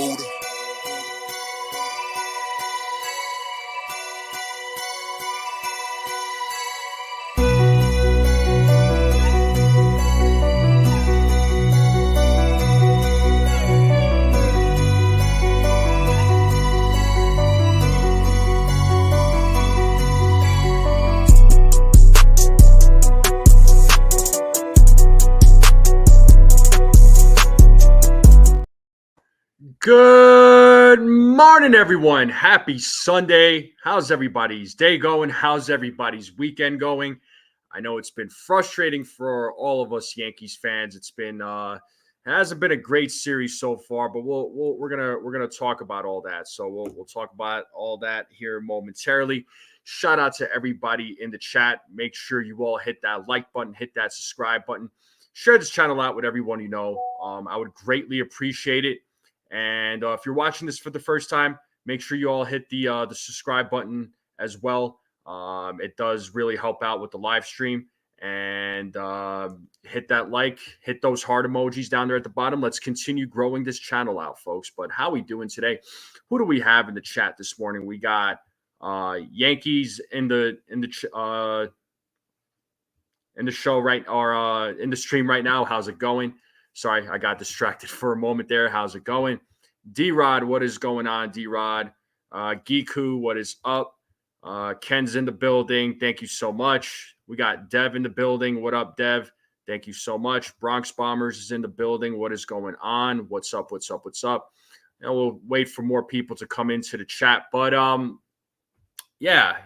Buddha. Good morning, everyone. Happy Sunday. How's everybody's day going? How's everybody's weekend going? I know it's been frustrating for all of us Yankees fans. It hasn't been a great series so far, but we're gonna talk about all that. So we'll talk about all that here momentarily. Shout out to everybody in the chat. Make sure you all hit that like button, hit that subscribe button, share this channel out with everyone you know. I would greatly appreciate it. And if you're watching this for the first time, make sure you all hit the subscribe button as well. It does really help out with the live stream. And hit that like, hit those heart emojis down there at the bottom. Let's continue growing this channel out, folks. But how we doing today? Who do we have in the chat this morning? We got Yankees in the show right, or in the stream right now. How's it going? Sorry, I got distracted for a moment there. How's it going? D-Rod, what is going on, D-Rod? Giku, what is up? Ken's in the building. Thank you so much. We got Dev in the building. What up, Dev? Thank you so much. Bronx Bombers is in the building. What is going on? What's up? What's up? What's up? And we'll wait for more people to come into the chat. But, yeah,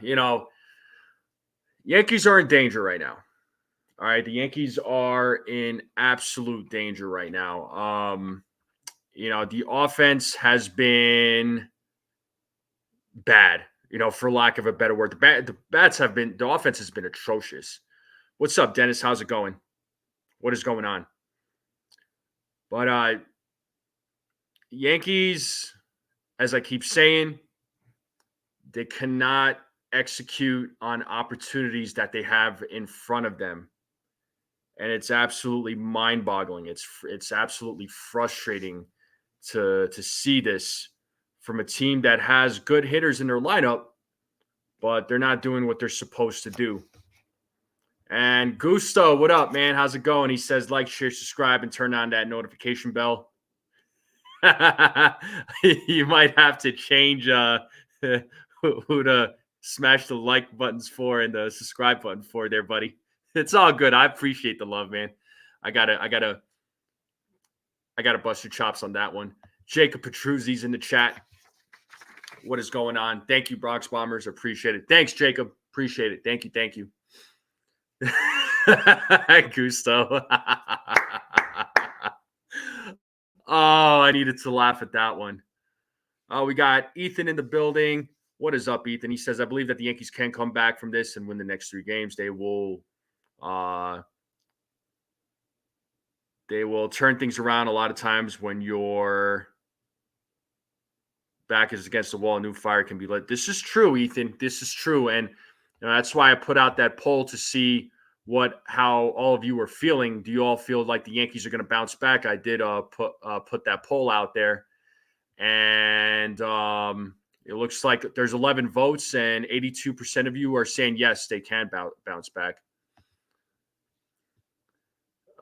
Yankees are in danger right now. All right, the Yankees are in absolute danger right now. The offense has been bad, for lack of a better word. The offense has been atrocious. What's up, Dennis? How's it going? What is going on? But Yankees, as I keep saying, they cannot execute on opportunities that they have in front of them. And it's absolutely mind-boggling. It's absolutely frustrating to see this from a team that has good hitters in their lineup, but they're not doing what they're supposed to do. And Gusto, what up, man? How's it going? He says, like, share, subscribe, and turn on that notification bell. You might have to change who to smash the like buttons for and the subscribe button for there, buddy. It's all good. I appreciate the love, man. I gotta bust your chops on that one. Jacob Petruzzi's in the chat. What is going on? Thank you, Bronx Bombers. Appreciate it. Thanks, Jacob. Appreciate it. Thank you. Gusto. Oh, I needed to laugh at that one. We got Ethan in the building. What is up, Ethan? He says, I believe that the Yankees can come back from this and win the next 3 games. They will turn things around a lot of times when your back is against the wall. A new fire can be lit. This is true, Ethan. This is true. And that's why I put out that poll to see how all of you are feeling. Do you all feel like the Yankees are going to bounce back? I did put that poll out there. And it looks like there's 11 votes and 82% of you are saying yes, they can bounce back.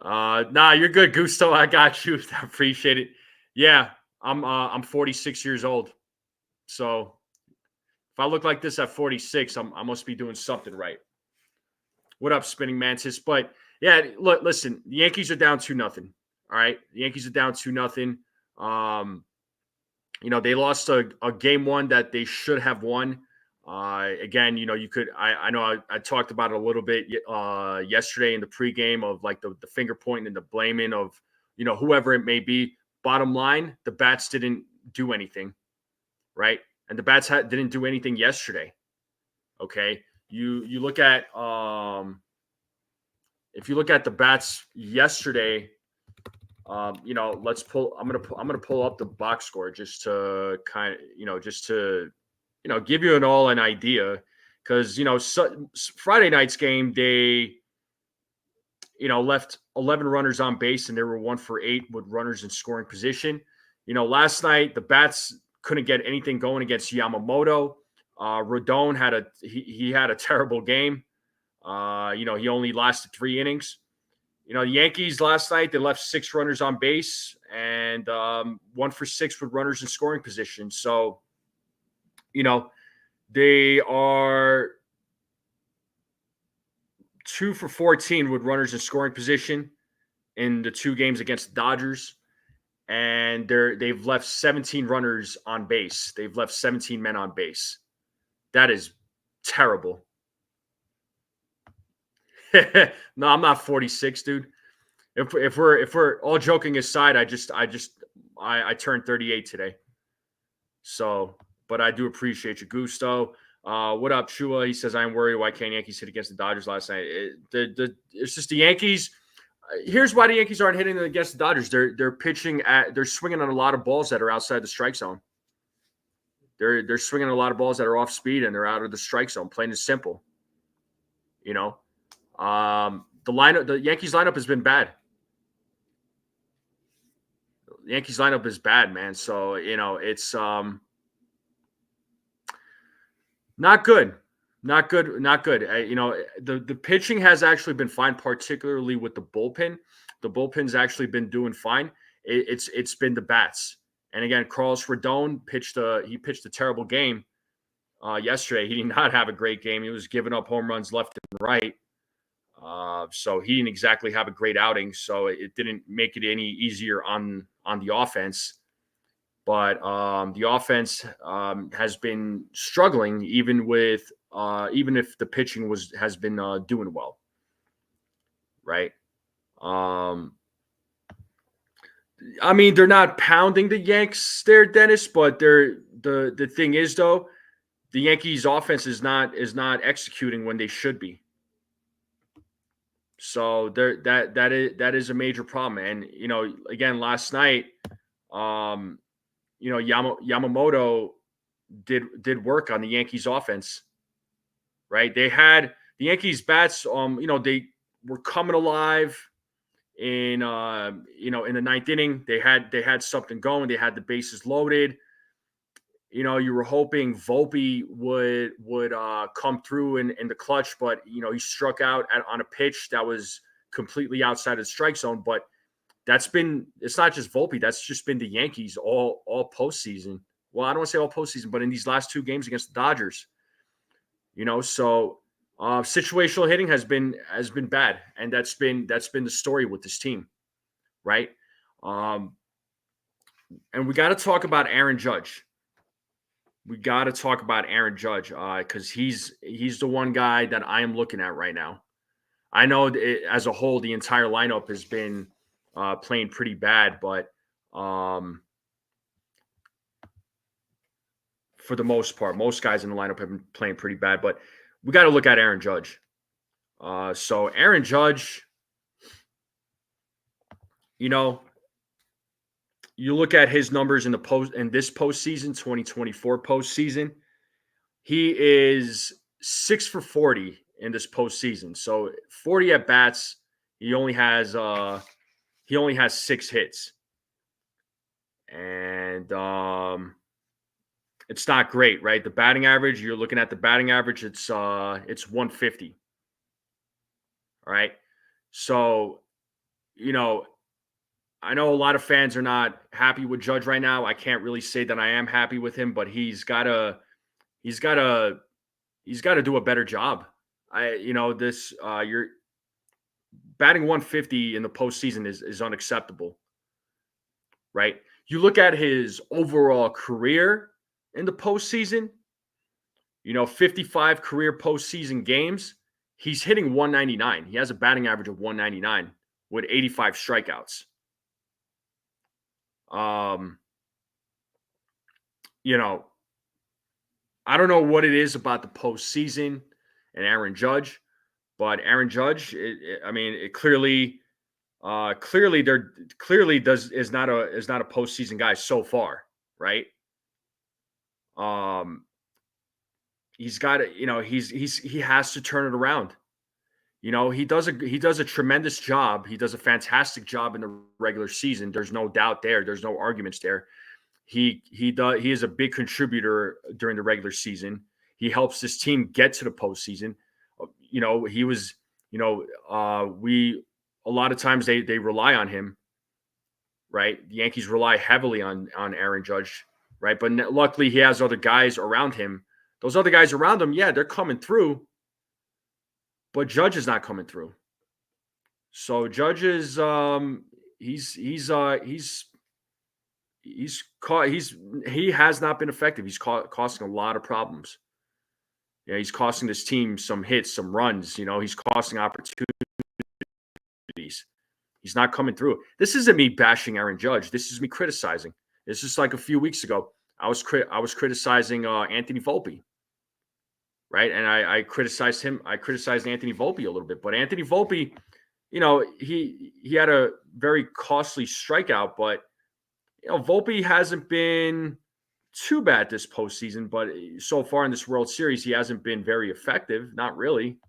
Nah, you're good, Gusto. I got you. I appreciate it. Yeah, I'm 46 years old. So if I look like this at 46, I must be doing something right. What up, Spinning Mantis? But yeah, look, listen, the Yankees are down 2-0. All right. The Yankees are down 2-0. They lost a game 1 that they should have won. Again, I know I talked about it a little bit yesterday in the pregame of like the finger pointing and the blaming of, whoever it may be. Bottom line, the bats didn't do anything, right? And the bats didn't do anything yesterday. Okay. You look at, if you look at the bats yesterday, I'm going to pull up the box score just to kind of, give you an idea. Cause Friday night's game, they, left 11 runners on base and they were 1 for 8 with runners in scoring position. Last night the bats couldn't get anything going against Yamamoto. Rodon he had a terrible game. He only lasted 3 innings. The Yankees last night, they left 6 runners on base and 1 for 6 with runners in scoring position. So, they are 2 for 14 with runners in scoring position in the 2 games against the Dodgers. And they've left 17 runners on base. They've left 17 men on base. That is terrible. No, I'm not 46, dude. If we're all joking aside, I turned 38 today. So, but I do appreciate you, Gusto. What up, Shua? He says, I'm worried. Why can't Yankees hit against the Dodgers last night? It's just the Yankees. Here's why the Yankees aren't hitting against the Dodgers. They're swinging on a lot of balls that are outside the strike zone. They're swinging a lot of balls that are off speed and they're out of the strike zone. Plain and simple. The Yankees lineup has been bad. The Yankees lineup is bad, man. So, it's not good. Not good. The pitching has actually been fine, particularly with the bullpen. The bullpen's actually been doing fine. It's been the bats. And again, Carlos Rodon pitched a terrible game yesterday. He did not have a great game. He was giving up home runs left and right. So he didn't exactly have a great outing. So it didn't make it any easier on the offense. But the offense has been struggling, even if the pitching has been doing well, right? They're not pounding the Yanks there, Dennis. But the thing is, though, the Yankees' offense is not executing when they should be. So that is a major problem. And again, last night, Yamamoto did work on the Yankees offense, right? They had the Yankees bats, they were coming alive in the 9th inning. They had something going. They had the bases loaded. You were hoping Volpe would come through in the clutch, but he struck out on a pitch that was completely outside of the strike zone. But it's not just Volpe. That's just been the Yankees all postseason. Well, I don't want to say all postseason, but in these last 2 games against the Dodgers, so situational hitting has been bad, and that's been the story with this team, right? And we got to talk about Aaron Judge. Because he's the one guy that I am looking at right now. I know as a whole, the entire lineup has been playing pretty bad, but for the most part, most guys in the lineup have been playing pretty bad. But we got to look at Aaron Judge. So Aaron Judge, you look at his numbers in this postseason, 2024 postseason. He is 6 for 40 in this postseason. So 40 at bats. He only has 6 hits, and it's not great, right? The batting average. You're looking at the batting average. It's 150. All right. So, I know a lot of fans are not happy with Judge right now. I can't really say that I am happy with him, but he's got to do a better job. You're batting 150 in the postseason is unacceptable, right? You look at his overall career in the postseason, 55 career postseason games, he's hitting 199. He has a batting average of 199 with 85 strikeouts. I don't know what it is about the postseason and Aaron Judge, but Aaron Judge, it clearly is not a postseason guy so far, right? He's got to, he has to turn it around. He does a tremendous job. He does a fantastic job in the regular season. There's no doubt there. There's no arguments there. He is a big contributor during the regular season. He helps this team get to the postseason. He was, we a lot of times they rely on him, right? The Yankees rely heavily on Aaron Judge, right? But luckily he has other guys around him. Those other guys around him, yeah, they're coming through, but Judge is not coming through. So Judge is he has not been effective. He's costing a lot of problems. Yeah, he's costing this team some hits, some runs. He's costing opportunities. He's not coming through. This isn't me bashing Aaron Judge. This is me criticizing. It's just like a few weeks ago. I was criticizing Anthony Volpe, right? And I criticized him. I criticized Anthony Volpe a little bit, but Anthony Volpe, he had a very costly strikeout, but Volpe hasn't been too bad this postseason, but so far in this World Series, he hasn't been very effective. Not really.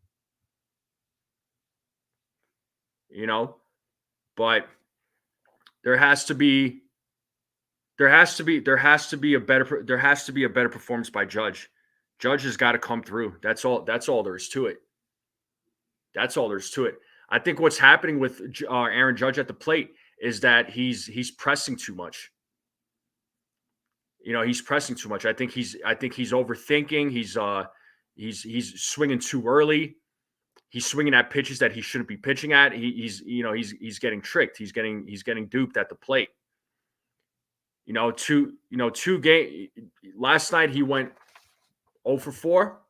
But there has to be a better performance by Judge. Judge has got to come through. That's all there is to it. That's all there is to it. I think what's happening with Aaron Judge at the plate is that he's pressing too much. He's pressing too much. I think he's overthinking. He's swinging too early. He's swinging at pitches that he shouldn't be pitching at. He's getting tricked. He's getting duped at the plate. Two game last night he went 0 for 4.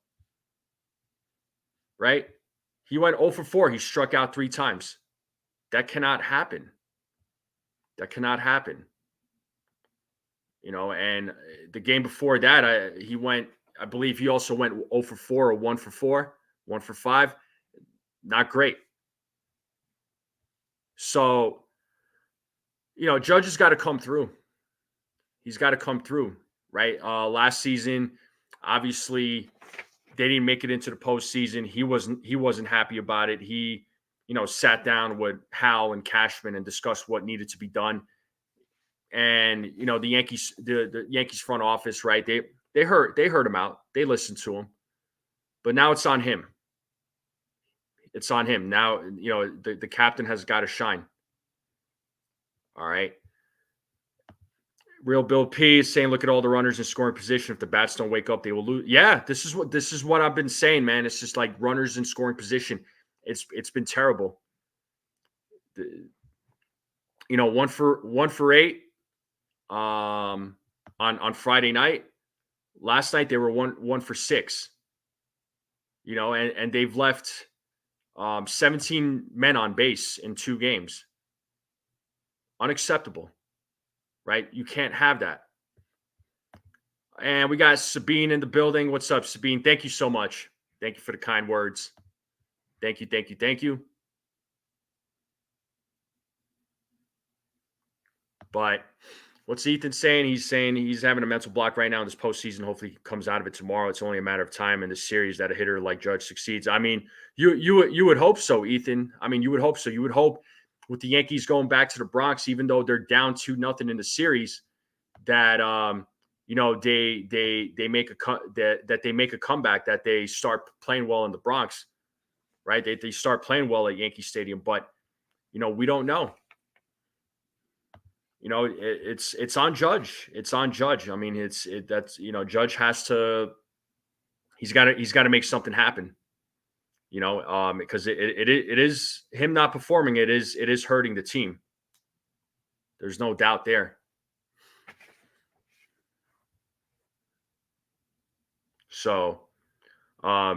Right? He went 0 for 4. He struck out 3 times. That cannot happen. And the game before that, I believe he also went 0 for 4 or 1 for 4, 1 for 5. Not great. So, Judge has got to come through. He's got to come through, right? Last season, obviously, they didn't make it into the postseason. He wasn't happy about it. He, sat down with Hal and Cashman and discussed what needed to be done. And the Yankees front office, right? They heard him out. They listened to him, but now it's on him. It's on him now. The captain has got to shine. All right. Real Bill P is saying, look at all the runners in scoring position. If the bats don't wake up, they will lose. Yeah, this is what I've been saying, man. It's just like runners in scoring position. It's been terrible. 1 for 8 on Friday night. Last night they were 1 for 6. And they've left 17 men on base in 2 games. Unacceptable. Right? You can't have that. And we got Sabine in the building. What's up, Sabine? Thank you so much. Thank you for the kind words. Thank you. But what's Ethan saying? He's saying he's having a mental block right now in this postseason. Hopefully he comes out of it tomorrow. It's only a matter of time in this series that a hitter like Judge succeeds. I mean, you would hope so, Ethan. I mean, you would hope so. You would hope with the Yankees going back to the Bronx, even though they're down 2-0 in the series, that they make a comeback, that they start playing well in the Bronx, right? They start playing well at Yankee Stadium, but we don't know. It's on Judge. It's on Judge. I mean, Judge has to. He's got to make something happen. Because it is him not performing. It is hurting the team. There's no doubt there. So, a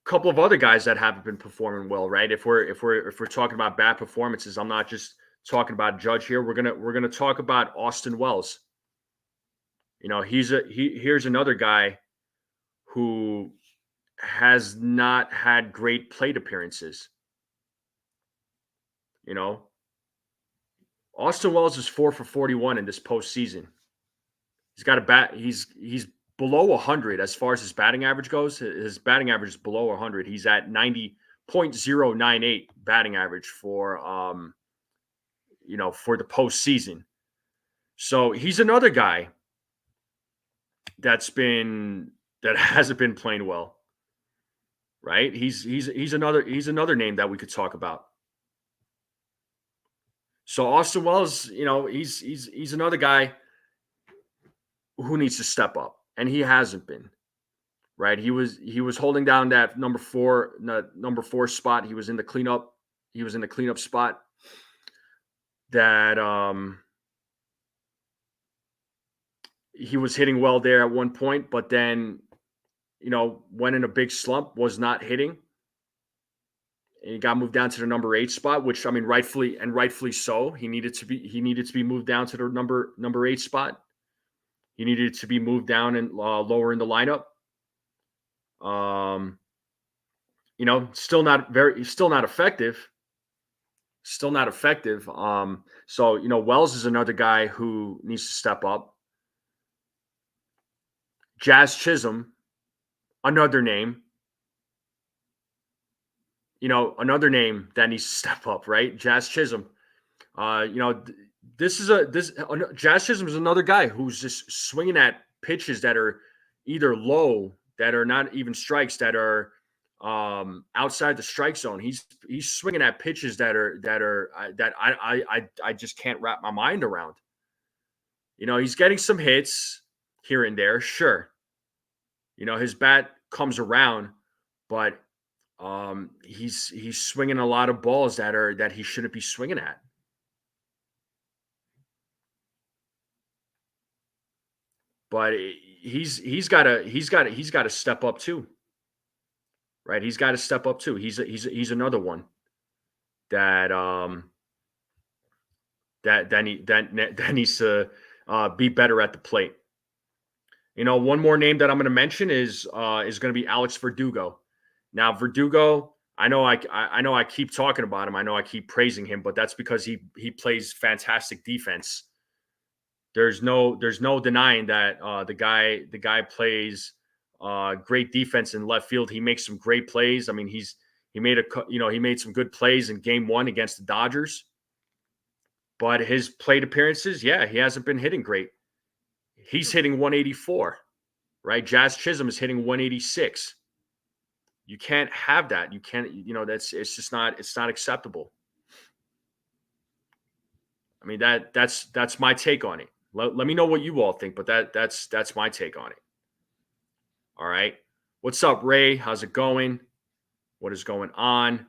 couple of other guys that haven't been performing well, right? If we're talking about bad performances, I'm not just talking about Judge here. We're gonna talk about Austin Wells. Here's another guy who has not had great plate appearances. Austin Wells is 4 for 41 in this postseason. He's got a bat. He's below 100 as far as his batting average goes. His batting average is below 100. He's at 90 .098 batting average for for the postseason. So he's another guy that hasn't been playing well, right? He's another name that we could talk about. So Austin Wells, he's another guy who needs to step up, and he hasn't been. Right, he was holding down that number four spot. He was in the cleanup. He was in the cleanup spot. That he was hitting well there at one point, but then went in a big slump, was not hitting. And he got moved down to the number 8 spot, which I mean, rightfully so. He needed to be moved down to the number 8 spot. He needed to be moved down and lower in the lineup. Still not effective. Still not effective. So Wells is another guy who needs to step up. Jazz Chisholm, another name. Another name that needs to step up, right? Jazz Chisholm. Jazz Chisholm is another guy who's just swinging at pitches that are either low, that are not even strikes, that are outside the strike zone. He's swinging at pitches that I just can't wrap my mind around. He's getting some hits here and there, sure. His bat comes around, but he's swinging a lot of balls that he shouldn't be swinging at. But he's got to step up too. Right, he's got to step up too. He's another one that needs to be better at the plate. One more name that I'm going to mention is going to be Alex Verdugo. Now, Verdugo, I know I keep talking about him. I know I keep praising him, but that's because he plays fantastic defense. There's no denying that the guy plays great defense in left field. He makes some great plays. I mean, he made some good plays in Game 1 against the Dodgers. But his plate appearances, yeah, he hasn't been hitting great. He's hitting 184, right? Jazz Chisholm is hitting 186. You can't have that. You can't. It's not acceptable. I mean, that's my take on it. Let me know what you all think, but that's my take on it. All right. What's up, Ray? How's it going? What is going on?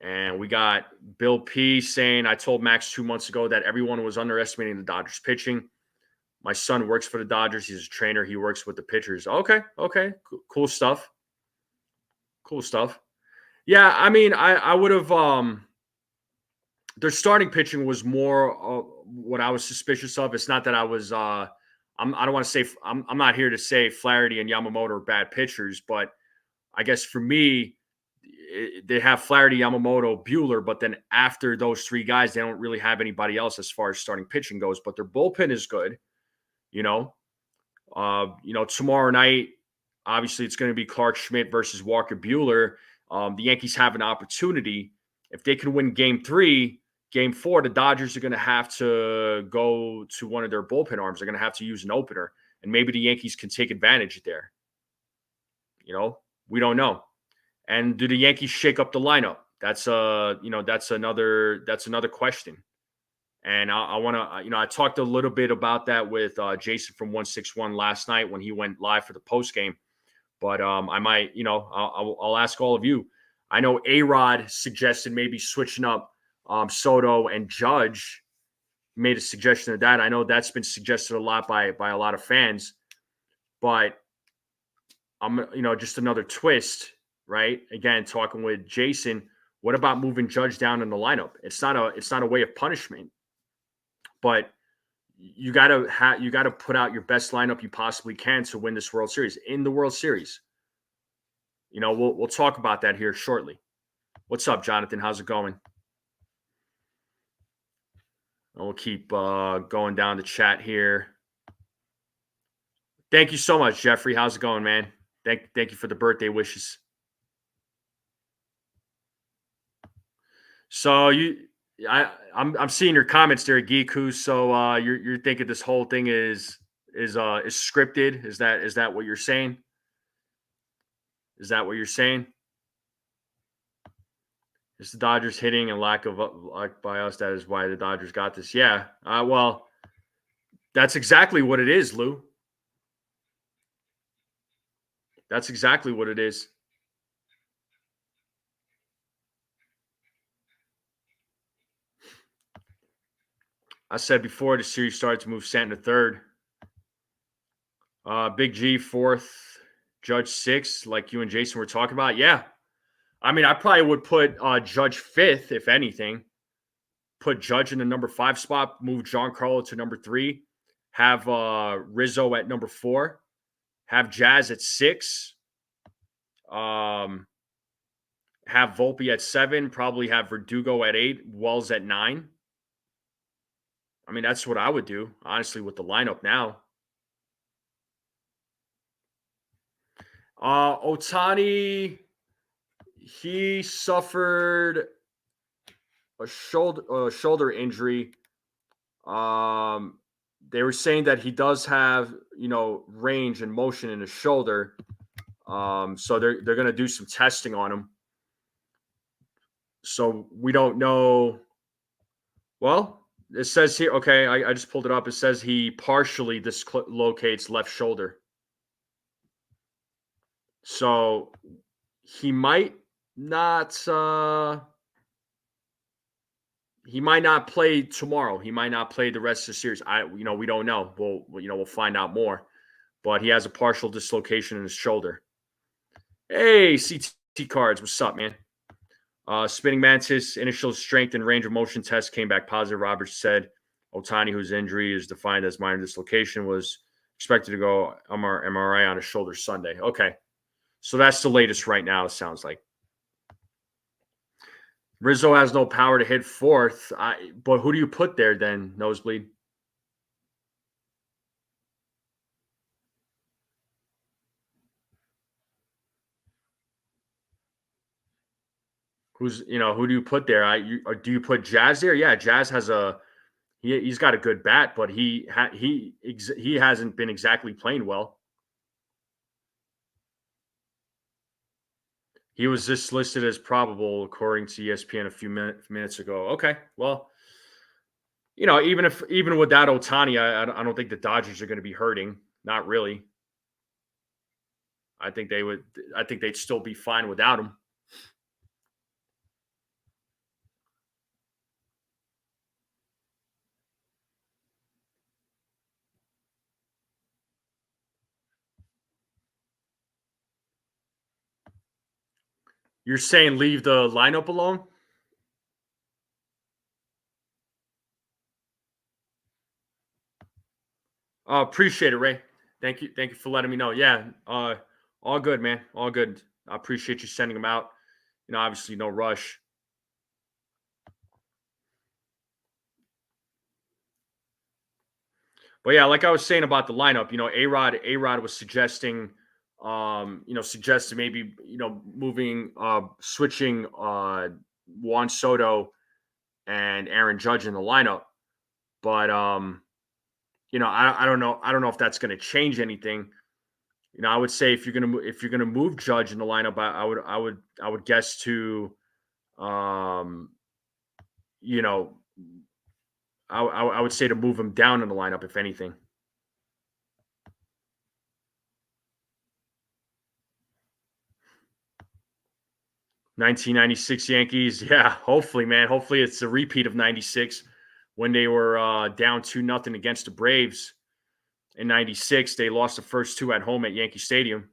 And we got Bill P saying, I told Max 2 months ago that everyone was underestimating the Dodgers pitching. My son works for the Dodgers. He's a trainer. He works with the pitchers. Okay. Cool stuff. Yeah, I mean, I would have their starting pitching was more what I was suspicious of. It's not that I was I don't want to say I'm not here to say Flaherty and Yamamoto are bad pitchers, but I guess for me, they have Flaherty, Yamamoto, Buehler, but then after those 3 guys, they don't really have anybody else as far as starting pitching goes. But their bullpen is good. Tomorrow night, obviously, it's going to be Clark Schmidt versus Walker Buehler. The Yankees have an opportunity. If they can win Game 3, Game 4, the Dodgers are going to have to go to one of their bullpen arms. They're going to have to use an opener, and maybe the Yankees can take advantage there. We don't know. And do the Yankees shake up the lineup? That's another question. And I want to, I talked a little bit about that with Jason from 161 last night when he went live for the post game. But I might, I'll ask all of you. I know A-Rod suggested maybe switching up Soto and Judge. Made a suggestion of that. I know that's been suggested a lot by a lot of fans. But I'm, just another twist, right? Again, talking with Jason. What about moving Judge down in the lineup? It's not a way of punishment, but you got to put out your best lineup you possibly can to win this World Series. In the World Series, we'll talk about that here shortly. What's up, Jonathan? How's it going? And we'll keep going down the chat here. Thank you so much, Jeffrey. How's it going, man? Thank you for the birthday wishes. So I'm seeing your comments there, Geeku. So you're thinking this whole thing is scripted? Is that what you're saying? Is that what you're saying? It's the Dodgers hitting and lack of luck by us. That is why the Dodgers got this. Yeah. Well, that's exactly what it is, Lou. That's exactly what it is. I said before the series started to move Stanton to third. Big G fourth, Judge sixth, like you and Jason were talking about. Yeah. I mean, I probably would put Judge fifth, if anything. Put Judge in the number 5 spot, move Giancarlo to number 3, have Rizzo at number 4, have Jazz at 6, um, have Volpe at 7, probably have Verdugo at 8, Wells at 9. I mean, that's what I would do, honestly, with the lineup now. Otani, he suffered a shoulder injury. They were saying that he does have, range and motion in his shoulder. So they're going to do some testing on him. So we don't know. Well, it says here. Okay, I just pulled it up. It says he partially dislocates left shoulder. So he might not. He might not play tomorrow. He might not play the rest of the series. We don't know. We'll find out more. But he has a partial dislocation in his shoulder. Hey, CT Cards, what's up, man? Spinning Mantis initial strength and range of motion test came back positive. Roberts said Otani, whose injury is defined as minor dislocation, was expected to go MRI on his shoulder Sunday. Okay, so that's the latest right now, it sounds like. Rizzo has no power to hit fourth, but who do you put there then, Nosebleed? Who do you put there? Or do you put Jazz there? Yeah, Jazz has he's got a good bat, but he hasn't been exactly playing well. He was just listed as probable according to ESPN a few minutes ago. Okay, well, even without Otani, I don't think the Dodgers are going to be hurting. Not really. I think they would. I think they'd still be fine without him. You're saying leave the lineup alone? Appreciate it, Ray. Thank you. Thank you for letting me know. Yeah. All good, man. All good. I appreciate you sending them out. Obviously no rush. But yeah, like I was saying about the lineup, A-Rod was suggesting maybe, moving switching Juan Soto and Aaron Judge in the lineup. But I don't know. I don't know if that's going to change anything. I would say if you're gonna move Judge in the lineup, I would guess to, um, you know, I would say to move him down in the lineup if anything. 1996 Yankees, yeah. Hopefully, man. Hopefully, it's a repeat of '96 when they were down 2-0 against the Braves. In '96, they lost the first two at home at Yankee Stadium.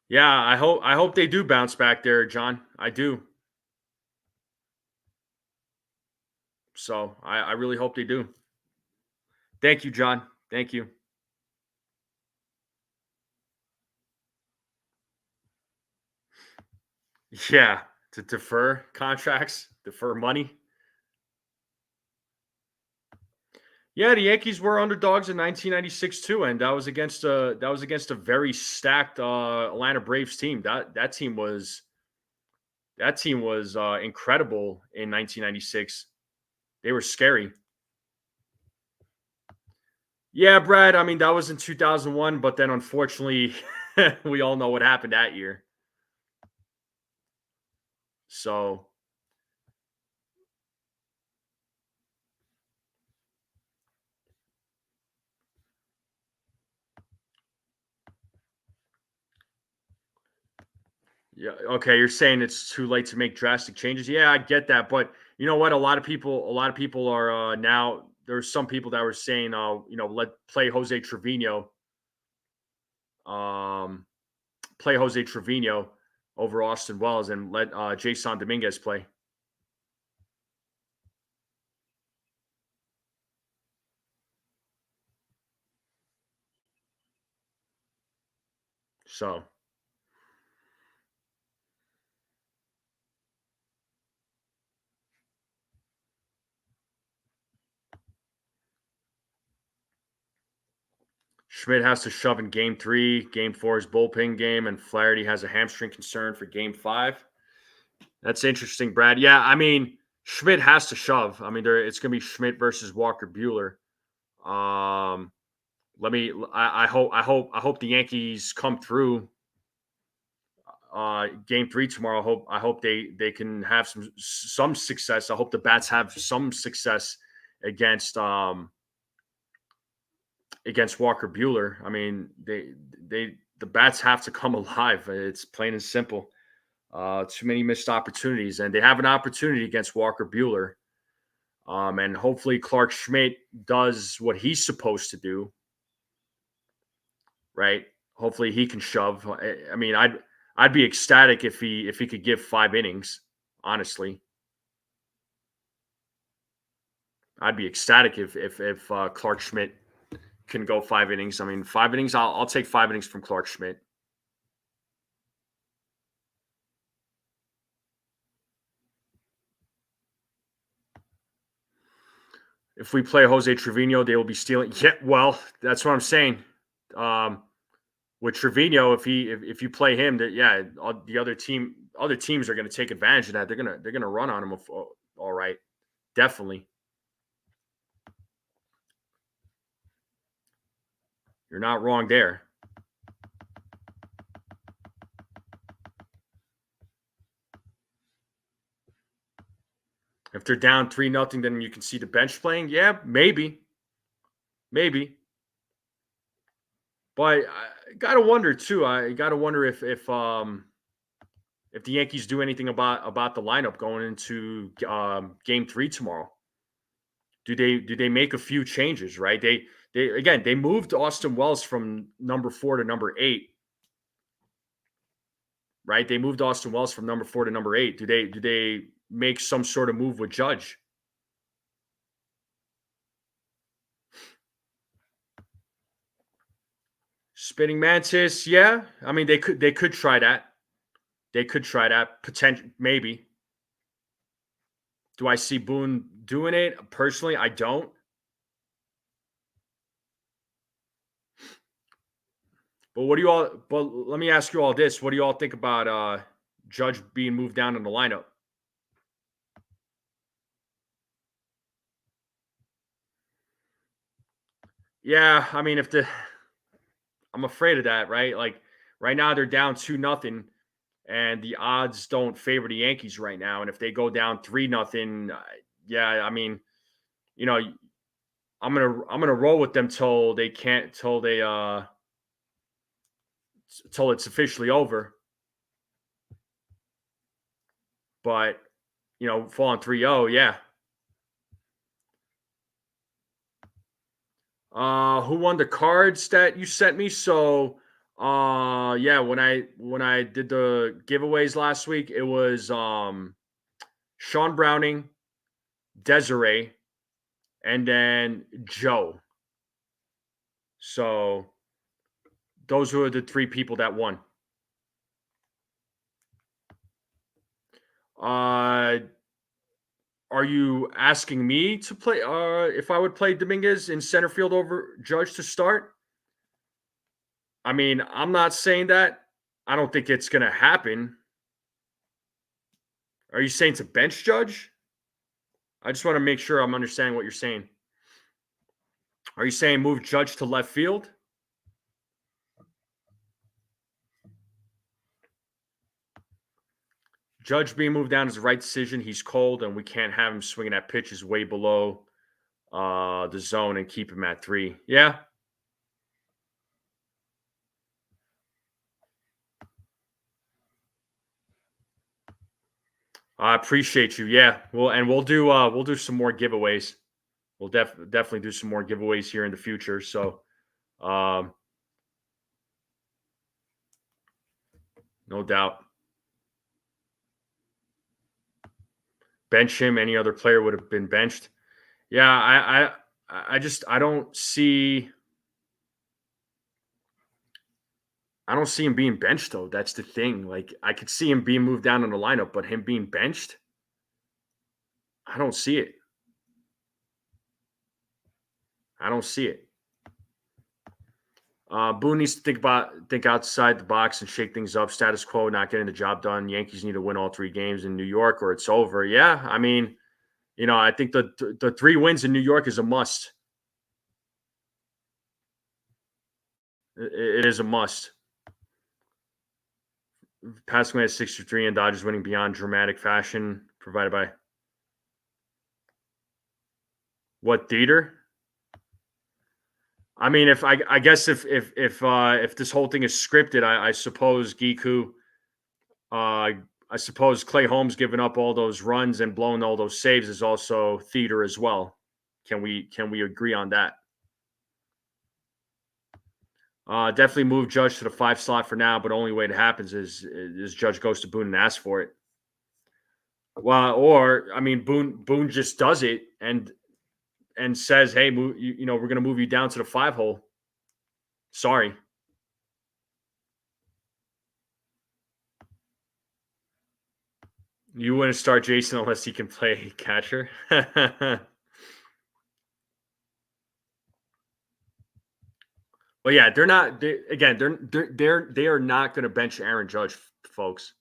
Yeah, I hope they do bounce back there, John. I do. So I really hope they do. Thank you, John. Thank you. Yeah, to defer contracts, defer money. Yeah, the Yankees were underdogs in 1996 too, and that was against a very stacked Atlanta Braves team. That team was incredible in 1996. They were scary. Yeah, Brad. I mean, that was in 2001, but then unfortunately, we all know what happened that year. So, yeah, okay, you're saying it's too late to make drastic changes. Yeah, I get that, but you know what? A lot of people are now. There's some people that were saying, let play Jose Trevino, um, play Jose Trevino over Austin Wells, and let Jason Dominguez play. So Schmidt has to shove in Game 3. Game 4 is bullpen game, and Flaherty has a hamstring concern for Game 5. That's interesting, Brad. Yeah, I mean, Schmidt has to shove. I mean, it's going to be Schmidt versus Walker Bueller. Um, let me. I hope the Yankees come through. Game 3 tomorrow. I hope they can have some success. I hope the bats have some success against against Walker Bueller. I mean, the bats have to come alive. It's plain and simple. Too many missed opportunities, and they have an opportunity against Walker Bueller. And hopefully Clark Schmidt does what he's supposed to do, right? Hopefully he can shove. I mean, I'd be ecstatic if he could give 5 innings. Honestly, I'd be ecstatic if Clark Schmidt can go 5 innings. I mean, 5 innings. I'll take 5 innings from Clark Schmidt. If we play Jose Trevino, they will be stealing. Yeah, well, that's what I'm saying. Um, with Trevino, if you play him, that yeah, the other teams are going to take advantage of that. They're gonna run on him. All right, definitely. You're not wrong there. If they're down 3-0, then you can see the bench playing. Yeah, maybe. But I gotta wonder too. I gotta wonder if the Yankees do anything about the lineup going into Game 3 tomorrow. Do they make a few changes? Right? They again they moved Austin Wells from number 4 to number 8. Right? They moved Austin Wells from number 4 to number 8. Do they make some sort of move with Judge? Spinning Mantis, yeah. I mean, they could try that. They could try that. Potential, maybe. Do I see Boone doing it? Personally, I don't. But what do you all? But let me ask you all this: what do you all think about Judge being moved down in the lineup? Yeah, I mean, if the I'm afraid of that, right? Like right now they're down 2-0, and the odds don't favor the Yankees right now. And if they go down 3-0, yeah, I mean, you know, I'm gonna roll with them till they can't till they till it's officially over. But falling 3-0, yeah. Who won the cards that you sent me? So yeah, when I did the giveaways last week, it was Sean Browning, Desiree, and then Joe. So those were the three people that won. Uh Are you asking me to play? If I would play Dominguez in center field over Judge to start? I mean, I'm not saying that. I don't think it's going to happen. Are you saying to bench Judge? I just want to make sure I'm understanding what you're saying. Are you saying move Judge to left field? Judge being moved down is the right decision. He's cold, and we can't have him swinging at pitches way below the zone and keep him at 3. Yeah. I appreciate you. Yeah. We'll do some more giveaways. We'll definitely do some more giveaways here in the future. So, no doubt. Bench him. Any other player would have been benched. Yeah, I don't see him being benched though. That's the thing. Like I could see him being moved down in the lineup, but him being benched, I don't see it. I don't see it. Boone needs to think outside the box and shake things up. Status quo, not getting the job done. Yankees need to win all 3 games in New York, or it's over. Yeah, I mean, I think the 3 wins in New York is a must. It is a must. Passing away at 63 and Dodgers winning beyond dramatic fashion, provided by what theater? I mean, if I guess if this whole thing is scripted, I suppose Giku, I suppose Clay Holmes giving up all those runs and blowing all those saves is also theater as well. Can we agree on that? Definitely move Judge to the 5 slot for now, but only way it happens is Judge goes to Boone and asks for it. Well, or I mean, Boone just does it and says, "Hey, we're going to move you down to the 5 hole." Sorry. You wouldn't start Jason unless he can play catcher. But yeah, they're not. They are not going to bench Aaron Judge, folks.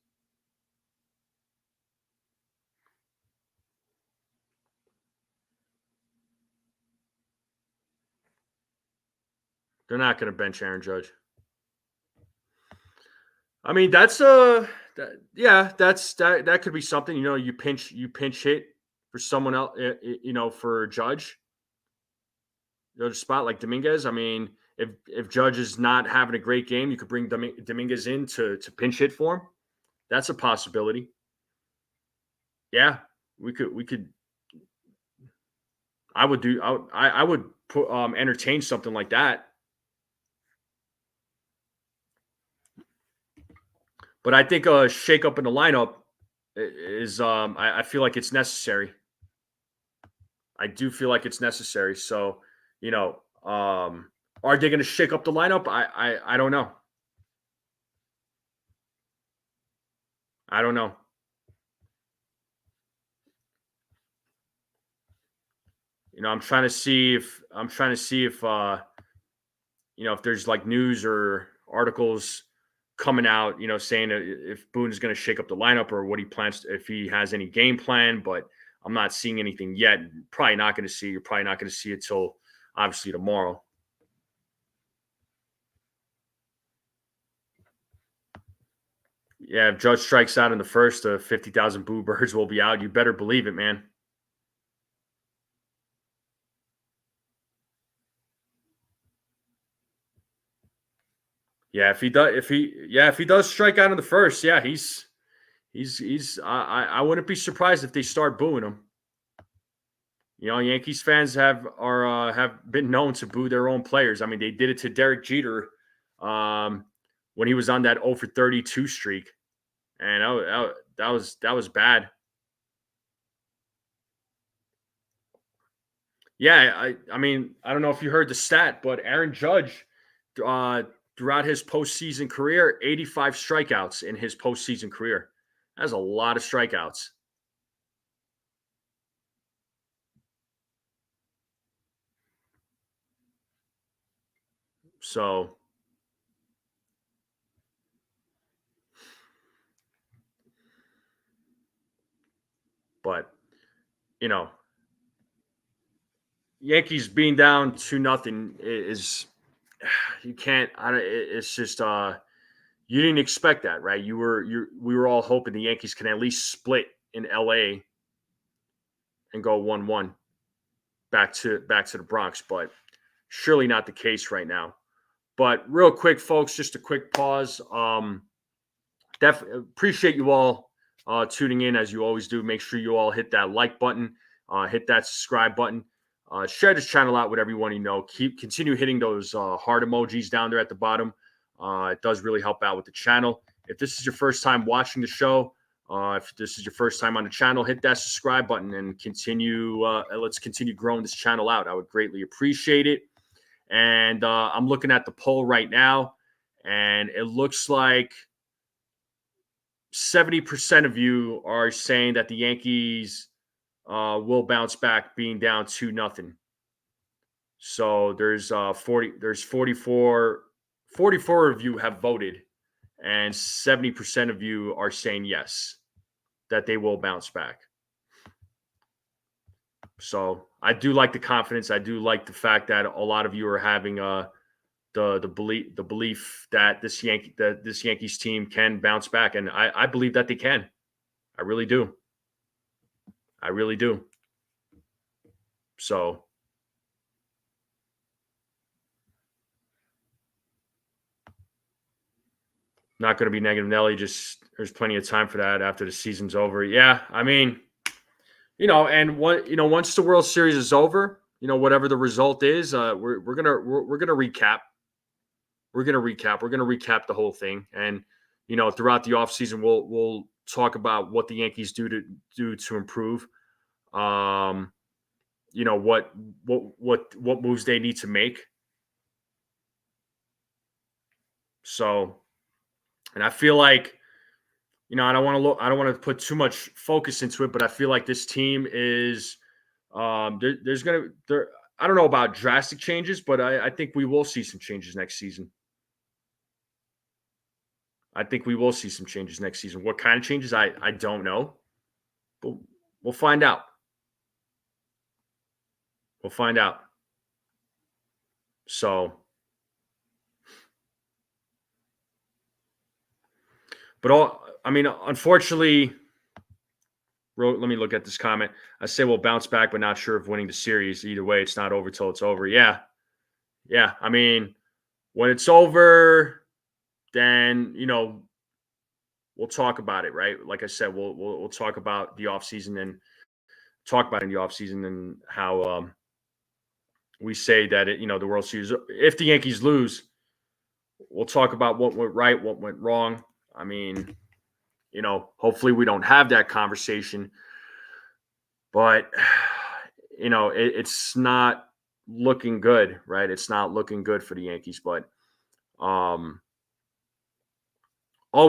They're not going to bench Aaron Judge. I mean, that's that could be something. You pinch hit for someone else. For Judge, the spot like Dominguez. I mean, if Judge is not having a great game, you could bring Dominguez in to pinch hit for him. That's a possibility. Yeah, we could. I would do. I would put entertain something like that. But I think a shake up in the lineup is. I feel like it's necessary. I do feel like it's necessary. So, are they going to shake up the lineup? I don't know. I don't know. I'm trying to see if if there's like news or articles coming out, saying if Boone is going to shake up the lineup or what he plans, if he has any game plan, but I'm not seeing anything yet. You're probably not going to see it till obviously tomorrow. Yeah, if Judge strikes out in the first, 50,000 boo birds will be out. You better believe it, man. Yeah, if he does strike out in the first, yeah, he's. I wouldn't be surprised if they start booing him. Yankees fans have been known to boo their own players. I mean, they did it to Derek Jeter when he was on that 0 for 32 streak, and that was bad. Yeah, I mean, I don't know if you heard the stat, but Aaron Judge, throughout his postseason career, 85 strikeouts in his postseason career. That's a lot of strikeouts. So, but you know, Yankees being down 2-0 is you can't. It's just you didn't expect that, right? We were all hoping the Yankees can at least split in LA and go 1-1 back to the Bronx, but surely not the case right now. But real quick, folks, just a quick pause. Definitely appreciate you all tuning in as you always do. Make sure you all hit that like button, hit that subscribe button, share this channel out with everyone you know. Continue hitting those heart emojis down there at the bottom. It does really help out with the channel. If this is your first time watching the show, if this is your first time on the channel, hit that subscribe button and continue. Let's continue growing this channel out. I would greatly appreciate it. And I'm looking at the poll right now, and it looks like 70% of you are saying that the Yankees will bounce back, being down 2-0. So there's 44 of you have voted, and 70% of you are saying yes, that they will bounce back. So I do like the confidence. I do like the fact that a lot of you are having the belief that this Yankees team can bounce back, and I believe that they can. I really do. I really do. So not going to be negative Nelly. Just there's plenty of time for that after the season's over. Yeah, I mean, and once the World Series is over, whatever the result is, we're gonna recap. We're gonna recap. We're gonna recap the whole thing, and throughout the offseason, we'll talk about what the Yankees do to improve. What moves they need to make. So, and I feel like, I don't want to put too much focus into it, but I feel like this team is there's gonna there. I don't know about drastic changes, but I think we will see some changes next season. I think we will see some changes next season. What kind of changes? I don't know, but we'll find out. We'll find out. So, but unfortunately, let me look at this comment. I say we'll bounce back, but not sure of winning the series. Either way, it's not over till it's over. Yeah. I mean, when it's over, then we'll talk about it, right? Like I said, we'll talk about the offseason and talk about in the offseason and how we say that the World Series. If the Yankees lose, we'll talk about what went right, what went wrong. I mean, hopefully we don't have that conversation, but it's not looking good, right? It's not looking good for the Yankees, but all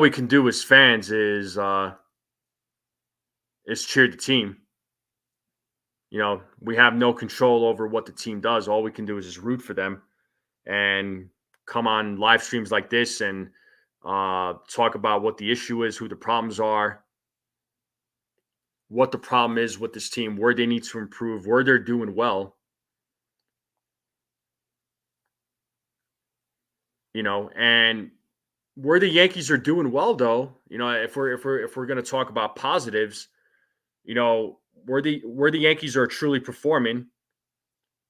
we can do as fans is cheer the team. We have no control over what the team does. All we can do is just root for them and come on live streams like this and talk about what the issue is, who the problems are, what the problem is with this team, where they need to improve, where they're doing well. And where the Yankees are doing well, though, if we're going to talk about positives, where the Yankees are truly performing,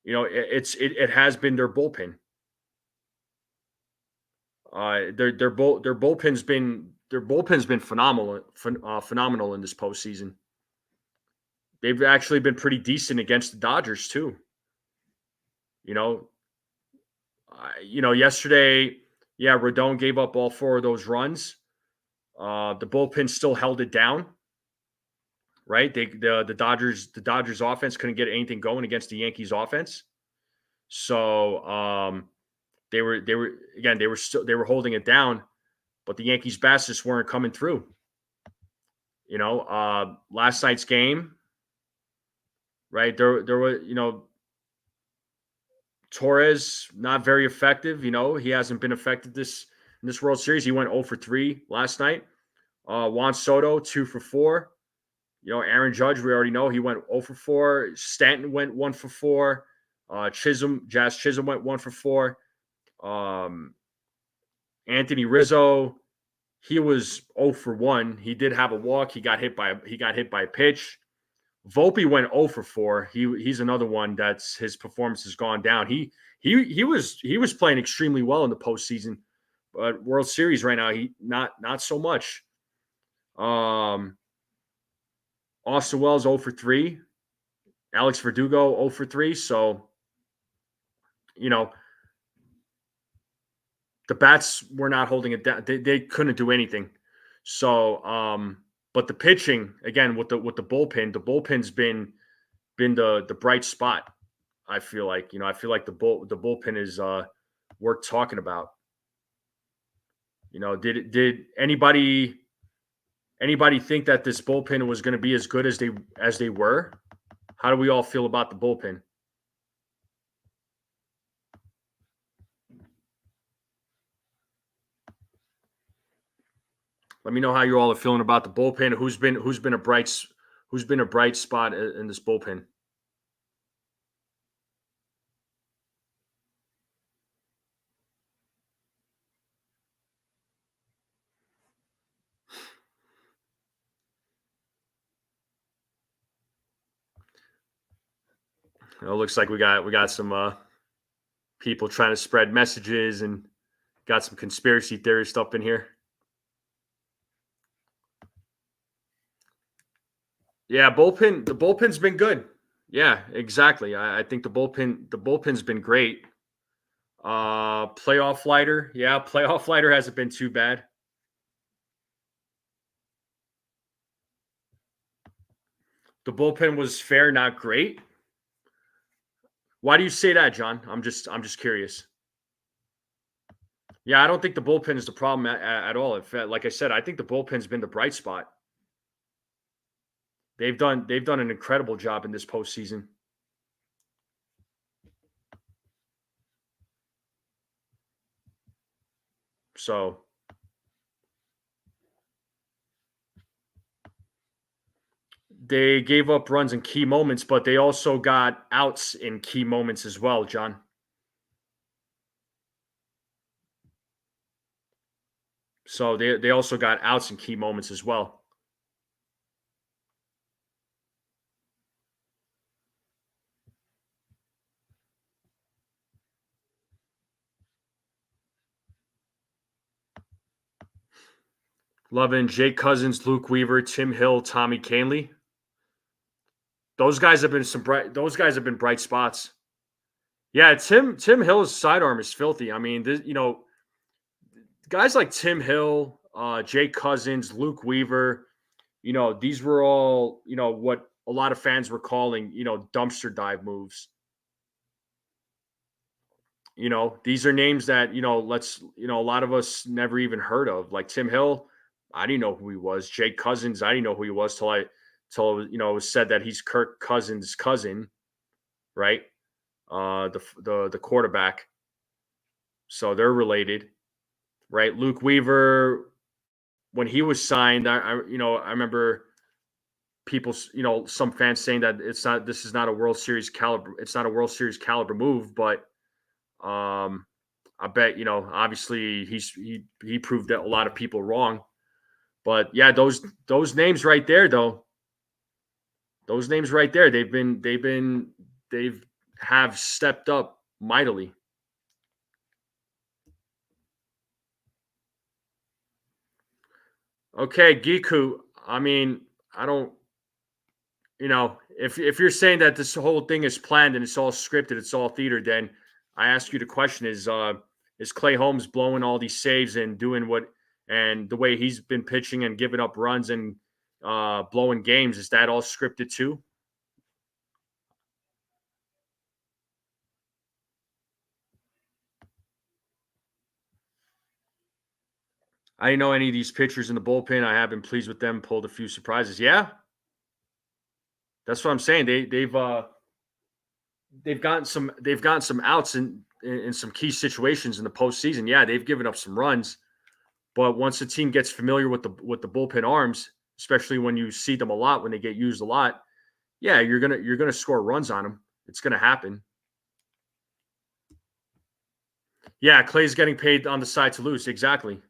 it has been their bullpen. Their bullpen's been phenomenal in this postseason. They've actually been pretty decent against the Dodgers too. Yesterday, Rodon gave up all 4 of those runs. The bullpen still held it down. Right? The Dodgers offense couldn't get anything going against the Yankees offense. So they were holding it down, but the Yankees bats just weren't coming through. Last night's game, right? There were Torres, not very effective. He hasn't been effective in this World Series. He went 0 for 3 last night. Juan Soto, 2 for 4. Aaron Judge, we already know he went 0 for 4. Stanton went 1 for 4. Jazz Chisholm went 1 for 4. Anthony Rizzo, he was 0 for 1. He did have a walk. He got hit by a pitch. Volpe went 0 for 4. He's another one that's his performance has gone down. He was playing extremely well in the postseason, but World Series right now he not so much. Austin Wells 0 for 3. Alex Verdugo 0 for 3. So, the bats were not holding it down. They couldn't do anything. So, but the pitching again with the bullpen's been the bright spot. I feel like the bullpen is worth talking about. Did anybody think that this bullpen was going to be as good as they were? How do we all feel about the bullpen? Let me know how you all are feeling about the bullpen. Who's been a bright spot in this bullpen? It looks like we got some people trying to spread messages and got some conspiracy theorist up in here. Yeah, the bullpen's been good. Yeah, exactly. I think the bullpen's been great. Playoff lighter. Yeah, playoff lighter hasn't been too bad. The bullpen was fair, not great. Why do you say that, John? I'm just curious. Yeah, I don't think the bullpen is the problem at all. Like I said, I think the bullpen's been the bright spot. They've done an incredible job in this postseason. So they gave up runs in key moments, but they also got outs in key moments as well, John. So they also got outs in key moments as well. Loving Jake Cousins, Luke Weaver, Tim Hill, Tommy Kahnle. Those guys have been bright spots. Yeah, Tim Hill's sidearm is filthy. I mean, guys like Tim Hill, Jake Cousins, Luke Weaver, these were all, what a lot of fans were calling, dumpster dive moves. These are names that, a lot of us never even heard of. Like Tim Hill, I didn't know who he was. Jake Cousins, I didn't know who he was till it was said that he's Kirk Cousins' cousin, right? The quarterback. So they're related, right? Luke Weaver, when he was signed, I remember people, some fans saying that this is not a World Series caliber. It's not a World Series caliber move, but I bet, obviously he proved that a lot of people wrong. But yeah, those names right there, though. Those names right there, they've stepped up mightily. Okay, Giku. I mean, I don't, if you're saying that this whole thing is planned and it's all scripted, it's all theater, then I ask you the question: is Clay Holmes blowing all these saves and doing and the way he's been pitching and giving up runs and blowing games, is that all scripted too? I didn't know any of these pitchers in the bullpen. I have been pleased with them. Pulled a few surprises. Yeah, that's what I'm saying. They've they've gotten some outs in some key situations in the postseason. Yeah, they've given up some runs, but once the team gets familiar with the bullpen arms, especially when you see them a lot, when they get used a lot, yeah, you're gonna score runs on them. It's gonna happen. Yeah, Clay's getting paid on the side to lose. Exactly.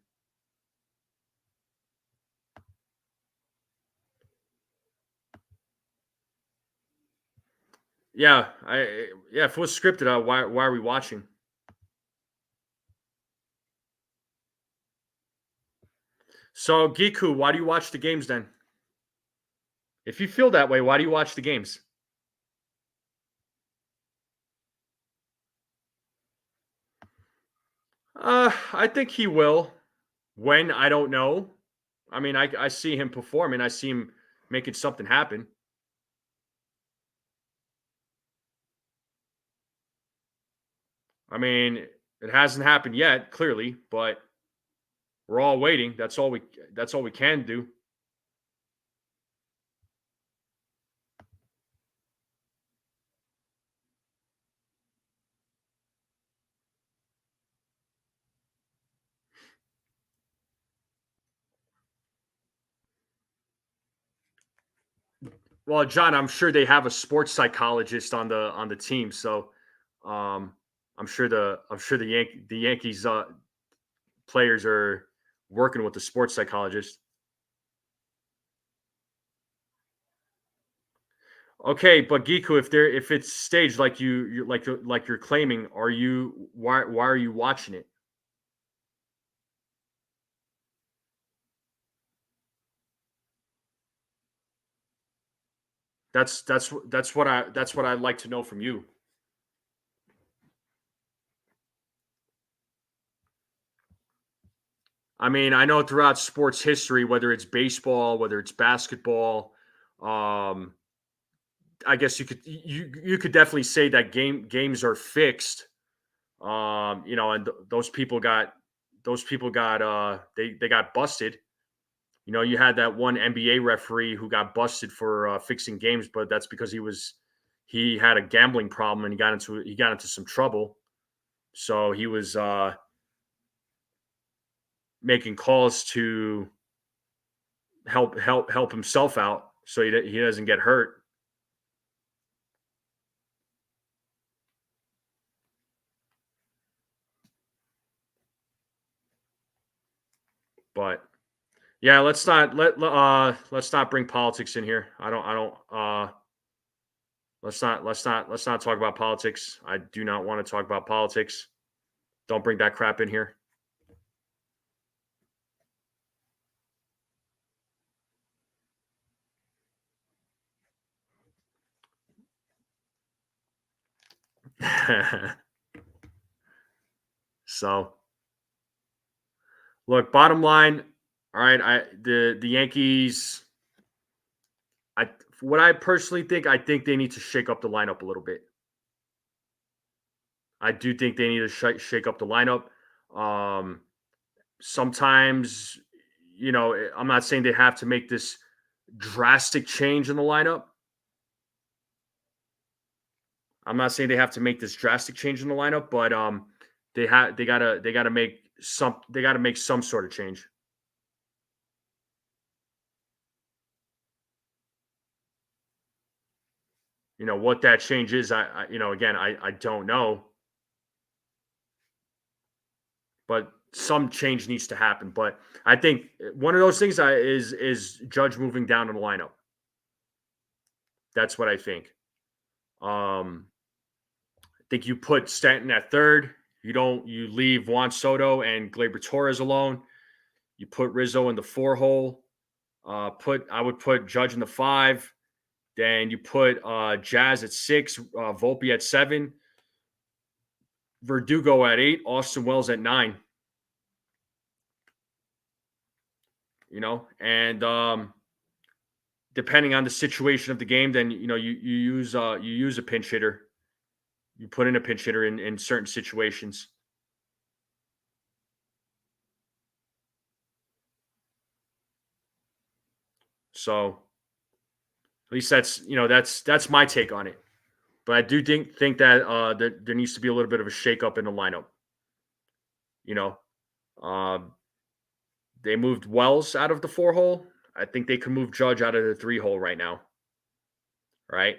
Yeah, if it was scripted, why are we watching? So Giku, why do you watch the games then? If you feel that way, why do you watch the games? I think he will. When, I don't know. I mean, I see him performing. I see him making something happen. I mean, it hasn't happened yet, clearly, but we're all waiting. That's all we can do. Well, John, I'm sure they have a sports psychologist on the team, so um, I'm sure the Yankees players are working with the sports psychologist. Okay, but Giku, if it's staged like you're claiming, are you why are you watching it? That's what I'd like to know from you. I mean, I know throughout sports history, whether it's baseball, whether it's basketball, um, I guess you could definitely say that games are fixed. And those people got they got busted. You had that one NBA referee who got busted for fixing games, but that's because he had a gambling problem and he got into some trouble. So he was making calls to help himself out so he doesn't get hurt. But yeah, let's not bring politics in here. I don't let's not talk about politics. I do not want to talk about politics. Don't bring that crap in here. So look, bottom line, all right, the Yankees, I what I personally think, I think they need to shake up the lineup a little bit. I do think they need to shake up the lineup. Um, Sometimes, I'm not saying they have to make this drastic change in the lineup. I'm not saying they have to make this drastic change in the lineup, but they gotta make some sort of change. What that change is, again, I don't know, but some change needs to happen. But I think one of those things is Judge moving down in the lineup. That's what I think. I think you put Stanton at third. You leave Juan Soto and Gleyber Torres alone. You put Rizzo in the four hole. I would put Judge in the five. Then you put Jazz at six, Volpe at seven, Verdugo at eight, Austin Wells at nine. And depending on the situation of the game, then you use a pinch hitter. You put in a pinch hitter in certain situations. So at least that's my take on it. But I do think that there needs to be a little bit of a shakeup in the lineup. You know, um, they moved Wells out of the 4 hole. I think they can move Judge out of the 3 hole right now, right?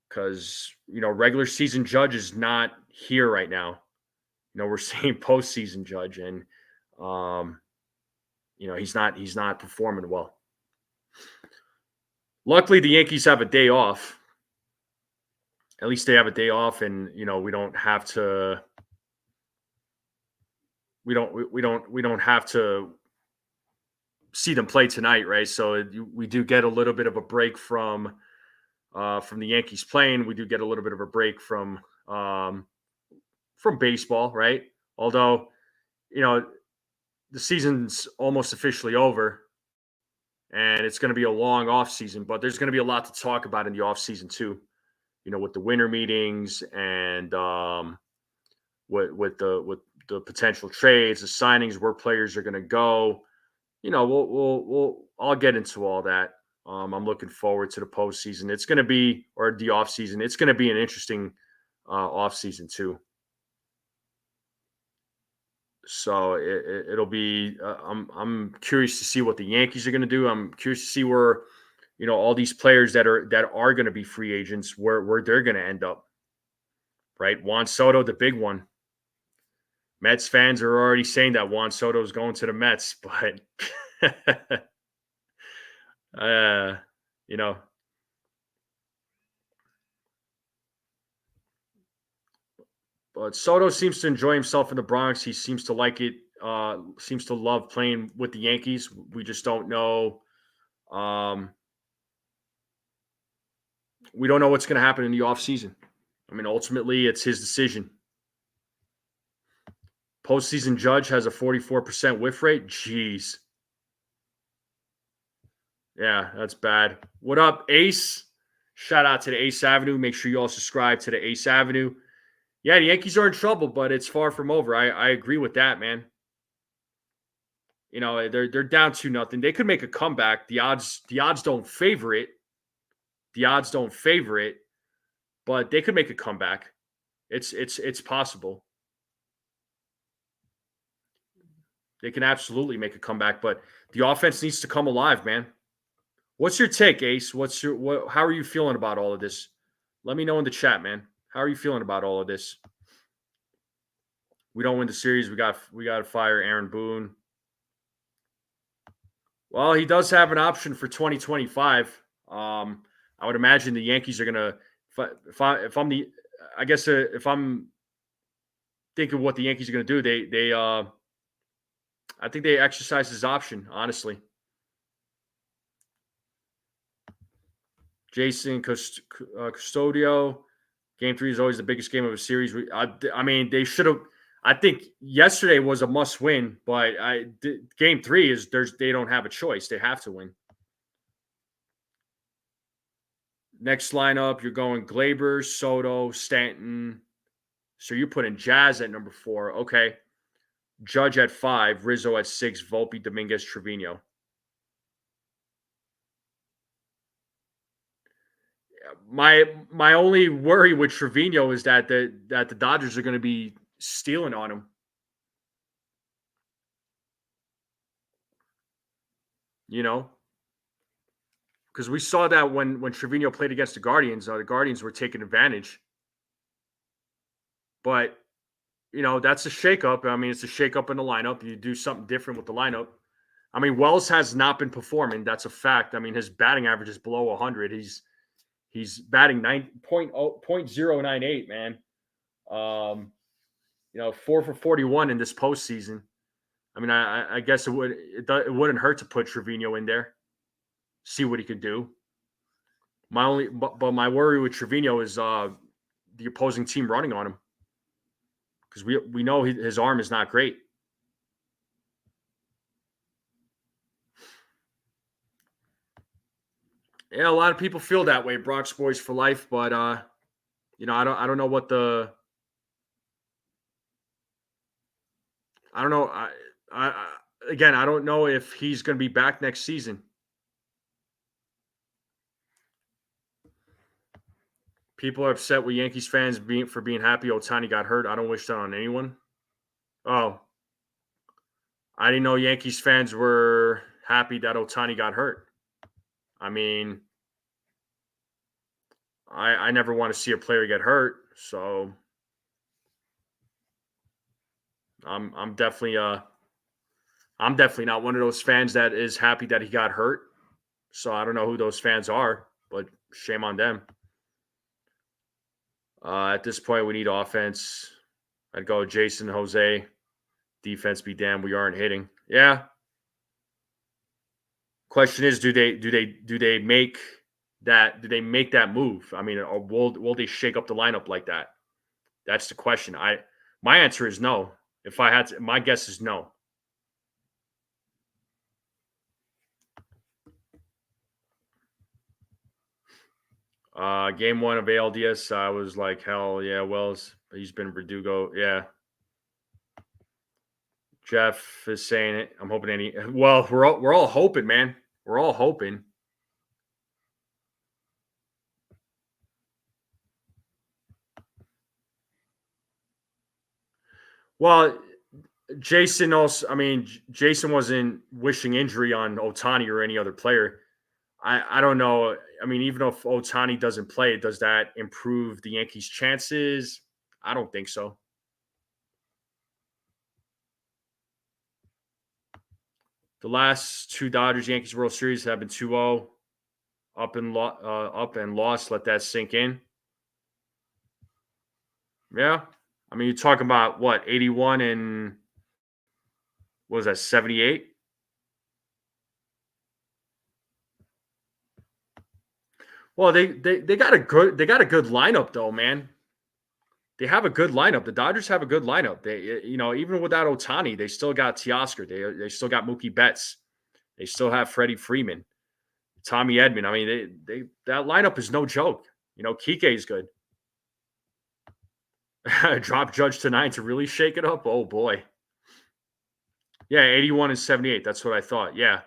Because regular season Judge is not here right now. We're seeing postseason Judge, and um, he's not performing well. Luckily, the Yankees have a day off. At least they have a day off, and we don't have to. We don't have to see them play tonight, right? So we do get a little bit of a break from the Yankees playing. We do get a little bit of a break from baseball, right? Although the season's almost officially over, and it's going to be a long off season. But there's going to be a lot to talk about in the off season too. With the winter meetings and with the potential trades, the signings, where players are going to go. I'll get into all that. I'm looking forward to the postseason. It's going to be, or the off season. It's going to be an interesting off season too. So it'll be. I'm curious to see what the Yankees are going to do. I'm curious to see where all these players that are going to be free agents, where they're going to end up. Right, Juan Soto, the big one. Mets fans are already saying that Juan Soto is going to the Mets, but you know, but Soto seems to enjoy himself in the Bronx. He seems to like it. Seems to love playing with the Yankees. We just don't know. We don't know what's going to happen in the offseason. I mean, ultimately, it's his decision. Postseason Judge has a 44% whiff rate. Jeez. Yeah, that's bad. What up, Ace? Shout out to the Ace Avenue. Make sure you all subscribe to the Ace Avenue. Yeah, the Yankees are in trouble, but it's far from over. I agree with that, man. They're down 2-0. They could make a comeback. The odds don't favor it. The odds don't favor it, but they could make a comeback. It's possible. They can absolutely make a comeback, but the offense needs to come alive, man. What's your take, Ace? How are you feeling about all of this? Let me know in the chat, man. How are you feeling about all of this? We don't win the series. We got to fire Aaron Boone. Well, he does have an option for 2025. I would imagine the Yankees are gonna. If I'm thinking what the Yankees are gonna do, I think they exercise his option. Honestly, Jason Custodio. Game 3 is always the biggest game of a series. I mean, they should have. I think yesterday was a must-win, but Game 3 is they don't have a choice. They have to win. Next lineup, you're going Glaber, Soto, Stanton. So you put in Jazz at number 4. Okay. Judge at 5, Rizzo at 6, Volpe, Dominguez, Trevino. My only worry with Trevino is that the Dodgers are going to be stealing on him. Because we saw that when Trevino played against the Guardians were taking advantage. But that's a shakeup. I mean, it's a shakeup in the lineup. You do something different with the lineup. I mean, Wells has not been performing. That's a fact. I mean, his batting average is below 100. He's batting 9.098, man. 4 for 41 in this postseason. I mean, I guess it wouldn't hurt to put Trevino in there, see what he could do. But my worry with Trevino is the opposing team running on him, because we know his arm is not great. Yeah, a lot of people feel that way, Bronx boys for life. But I don't know what the I don't know. Again, I don't know if he's going to be back next season. People are upset with Yankees fans being happy Otani got hurt. I don't wish that on anyone. Oh, I didn't know Yankees fans were happy that Otani got hurt. I mean, I never want to see a player get hurt, so I'm I'm definitely uh I'm definitely not one of those fans that is happy that he got hurt. So I don't know who those fans are, but shame on them. At this point, we need offense. I'd go Jason, Jose. Defense be damned. We aren't hitting. Yeah. Question is, do they make that? Do they make that move? I mean, or will they shake up the lineup like that? That's the question. My answer is no. If I had to, my guess is no. Game one of ALDS, I was like, hell yeah, Wells. He's been Verdugo. Yeah. Jeff is saying it. I'm hoping any. Well, we're all hoping, man. We're all hoping. Well, Jason also. I mean, Jason wasn't wishing injury on Otani or any other player. I don't know. I mean, even if Otani doesn't play, does that improve the Yankees' chances? I don't think so. The last two Dodgers Yankees World Series have been 2-0, up and lost. Let that sink in. Yeah. I mean, you're talking about what, 81 and what was that, 78? Well, they got a good lineup though, man. They have a good lineup. The Dodgers have a good lineup. They, even without Otani, they still got Teoscar. They still got Mookie Betts. They still have Freddie Freeman, Tommy Edman. I mean, they that lineup is no joke. Kike is good. Drop Judge to 9 to really shake it up. Oh boy. Yeah, 81 and 78. That's what I thought. Yeah.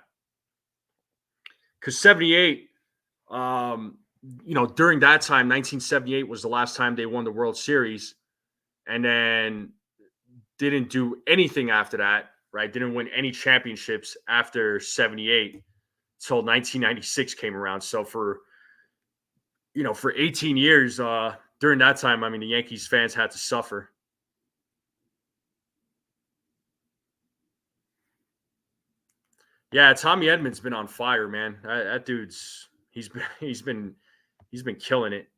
Because 78, during that time, 1978 was the last time they won the World Series, and then didn't do anything after that, right? Didn't win any championships after 78 till 1996 came around. So for 18 years, during that time, I mean, the Yankees fans had to suffer. Yeah, Tommy Edman's been on fire, man. That dude's he's been killing it.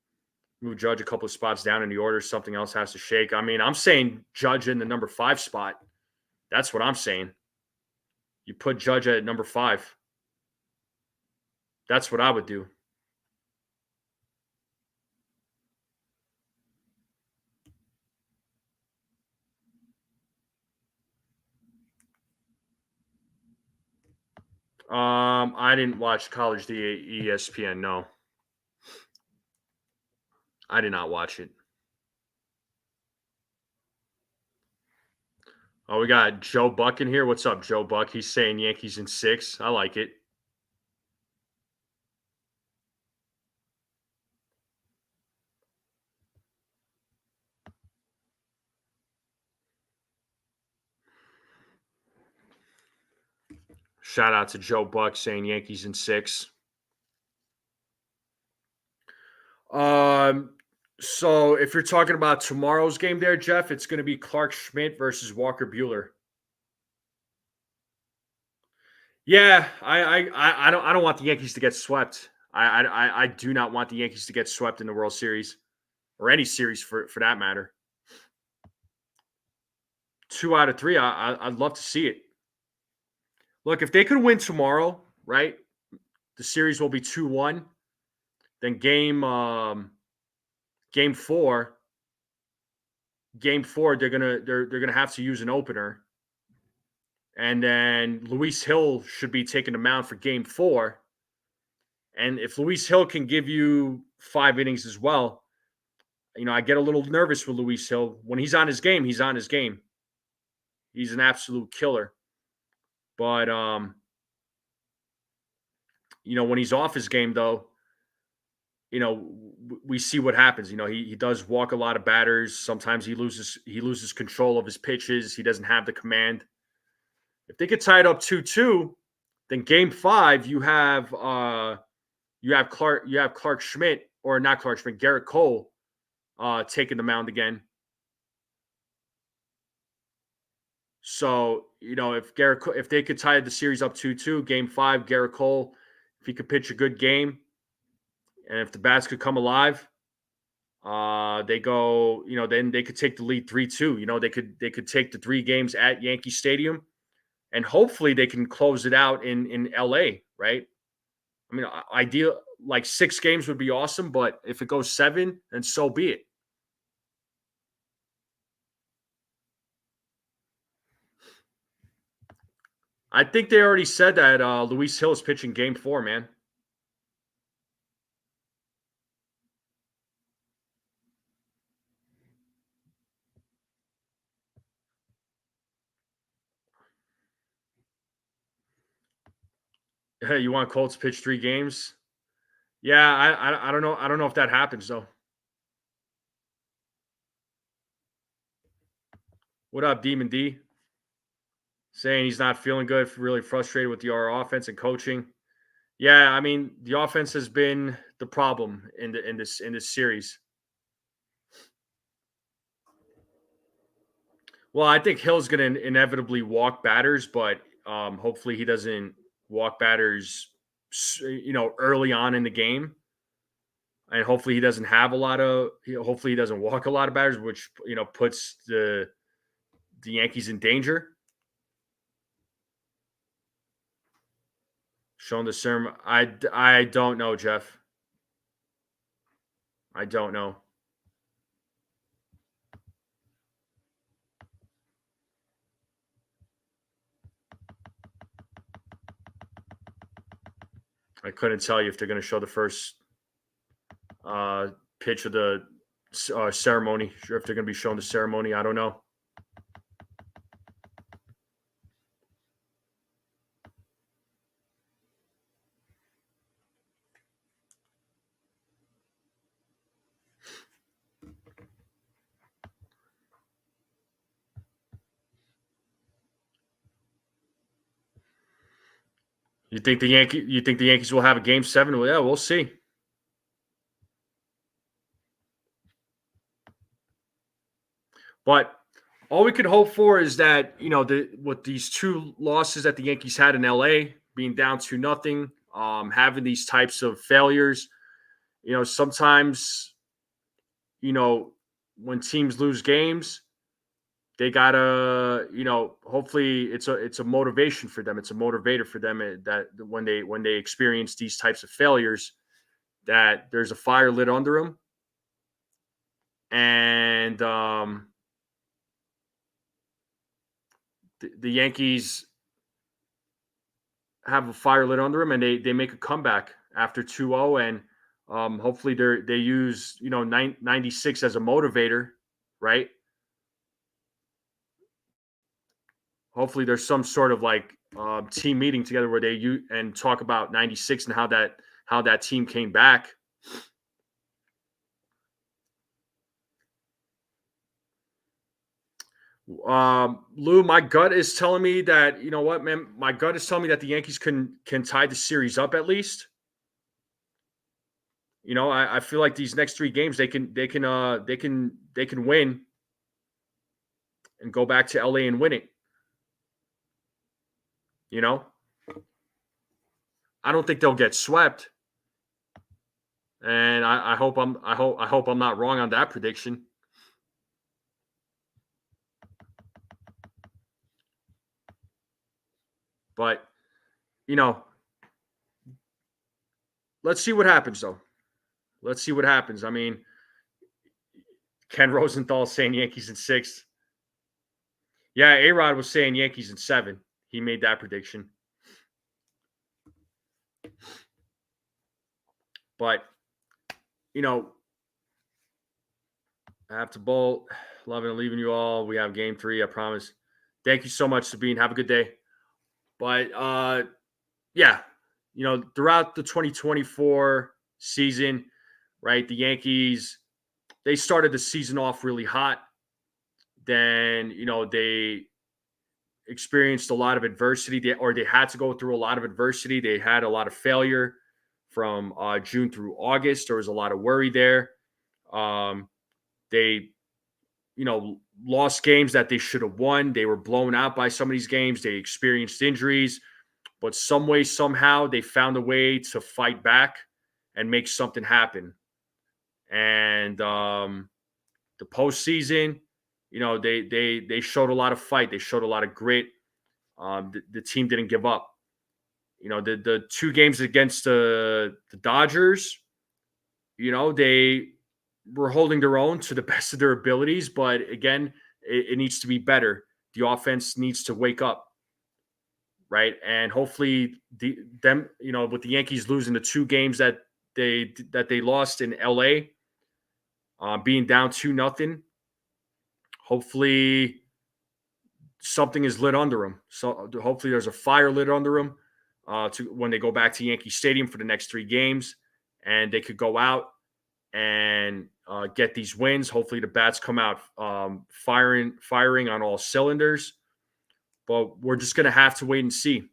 Move Judge a couple of spots down in the order. Something else has to shake. I mean, I'm saying Judge in the number 5 spot. That's what I'm saying. You put Judge at number 5. That's what I would do. I didn't watch College D ESPN. No, I did not watch it. Oh, we got Joe Buck in here. What's up, Joe Buck? He's saying Yankees in 6. I like it. Shout out to Joe Buck saying Yankees in 6. Um, so if you're talking about tomorrow's game there, Jeff, it's going to be Clark Schmidt versus Walker Bueller. Yeah, I don't want the Yankees to get swept. I do not want the Yankees to get swept in the World Series or any series for that matter. 2 out of 3, I'd love to see it. Look, if they could win tomorrow, right? The series will be 2-1. Then game 4, they're gonna have to use an opener, and then Luis Hill should be taking the mound for game 4. And if Luis Hill can give you 5 innings as well, I get a little nervous with Luis Hill. When he's on his game, he's on his game. He's an absolute killer. But when he's off his game, though, we see what happens. He does walk a lot of batters. Sometimes he loses control of his pitches. He doesn't have the command. If they get tied up 2-2, then game 5 you have Clark Schmidt, or not Clark Schmidt, Garrett Cole taking the mound again. So, if they could tie the series up 2-2, game 5, Garrett Cole, if he could pitch a good game, and if the bats could come alive, they go, then they could take the lead 3-2. They could take the 3 games at Yankee Stadium, and hopefully they can close it out in LA, right? I mean, ideal, like 6 games would be awesome, but if it goes 7, then so be it. I think they already said that Luis Hill is pitching game 4, man. Hey, you want Colts pitch 3 games? Yeah, I don't know. I don't know if that happens though. What up, Demon D? Saying he's not feeling good, really frustrated with our offense and coaching. Yeah, I mean, the offense has been the problem in this series. Well, I think Hill's going to inevitably walk batters, but hopefully he doesn't walk batters, early on in the game, and hopefully he doesn't have a lot of. Hopefully he doesn't walk a lot of batters, which puts the Yankees in danger. Showing the sermon, I don't know, Jeff. I don't know. I couldn't tell you if they're going to show the first pitch of the ceremony. Sure, if they're going to be showing the ceremony, I don't know. You think the Yankees will have a game 7? Well, yeah, we'll see. But all we could hope for is that with these 2 losses that the Yankees had in LA, being down 2-0, having these types of failures, sometimes when teams lose games, they gotta, hopefully it's a motivation for them. It's a motivator for them that when they experience these types of failures, that there's a fire lit under them, and the Yankees have a fire lit under them, and they make a comeback after 2-0, and hopefully they use 96 as a motivator, right? Hopefully there's some sort of like team meeting together where they and talk about 96 and how that team came back. Lou, my gut is telling me that man. My gut is telling me that the Yankees can tie the series up at least. I feel like these next 3 games they can win and go back to LA and win it. I don't think they'll get swept, and I hope I'm not wrong on that prediction. But let's see what happens though. Let's see what happens. I mean, Ken Rosenthal saying Yankees in 6. Yeah, A-Rod was saying Yankees in 7. He made that prediction. But, I have to bolt. Loving and leaving you all. We have game 3, I promise. Thank you so much, Sabine. Have a good day. But, yeah, throughout the 2024 season, right? The Yankees, they started the season off really hot. Then, they experienced a lot of adversity, they had to go through a lot of adversity. They had a lot of failure from June through August. There was a lot of worry there. They, lost games that they should have won. They were blown out by some of these games. They experienced injuries, but some way, somehow, they found a way to fight back and make something happen. And the postseason, they showed a lot of fight. They showed a lot of grit. The team didn't give up. The two games against the Dodgers, they were holding their own to the best of their abilities. But again, it needs to be better. The offense needs to wake up, right? And hopefully, with the Yankees losing the two games that they lost in LA, being down 2-0, hopefully something is lit under them. So hopefully there's a fire lit under them to when they go back to Yankee Stadium for the next 3 games, and they could go out and get these wins. Hopefully the bats come out firing on all cylinders. But we're just going to have to wait and see.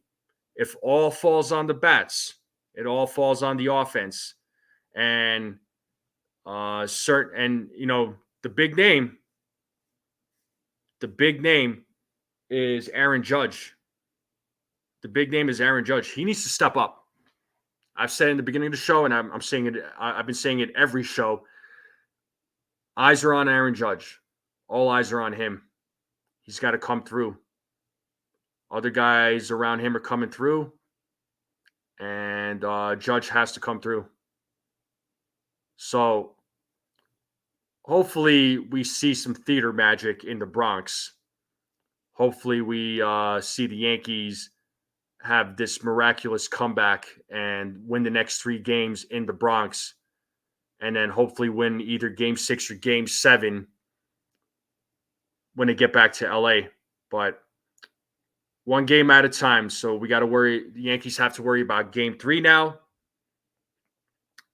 If all falls on the bats, it all falls on the offense. And the big name is Aaron Judge. The big name is Aaron Judge. He needs to step up. I've said in the beginning of the show, and I'm saying it. I've been saying it every show. Eyes are on Aaron Judge. All eyes are on him. He's got to come through. Other guys around him are coming through, and Judge has to come through. So hopefully we see some theater magic in the Bronx. Hopefully we see the Yankees have this miraculous comeback and win the next 3 games in the Bronx, and then hopefully win either Game 6 or Game 7 when they get back to LA. But one game at a time. So we got to worry. The Yankees have to worry about Game 3 now.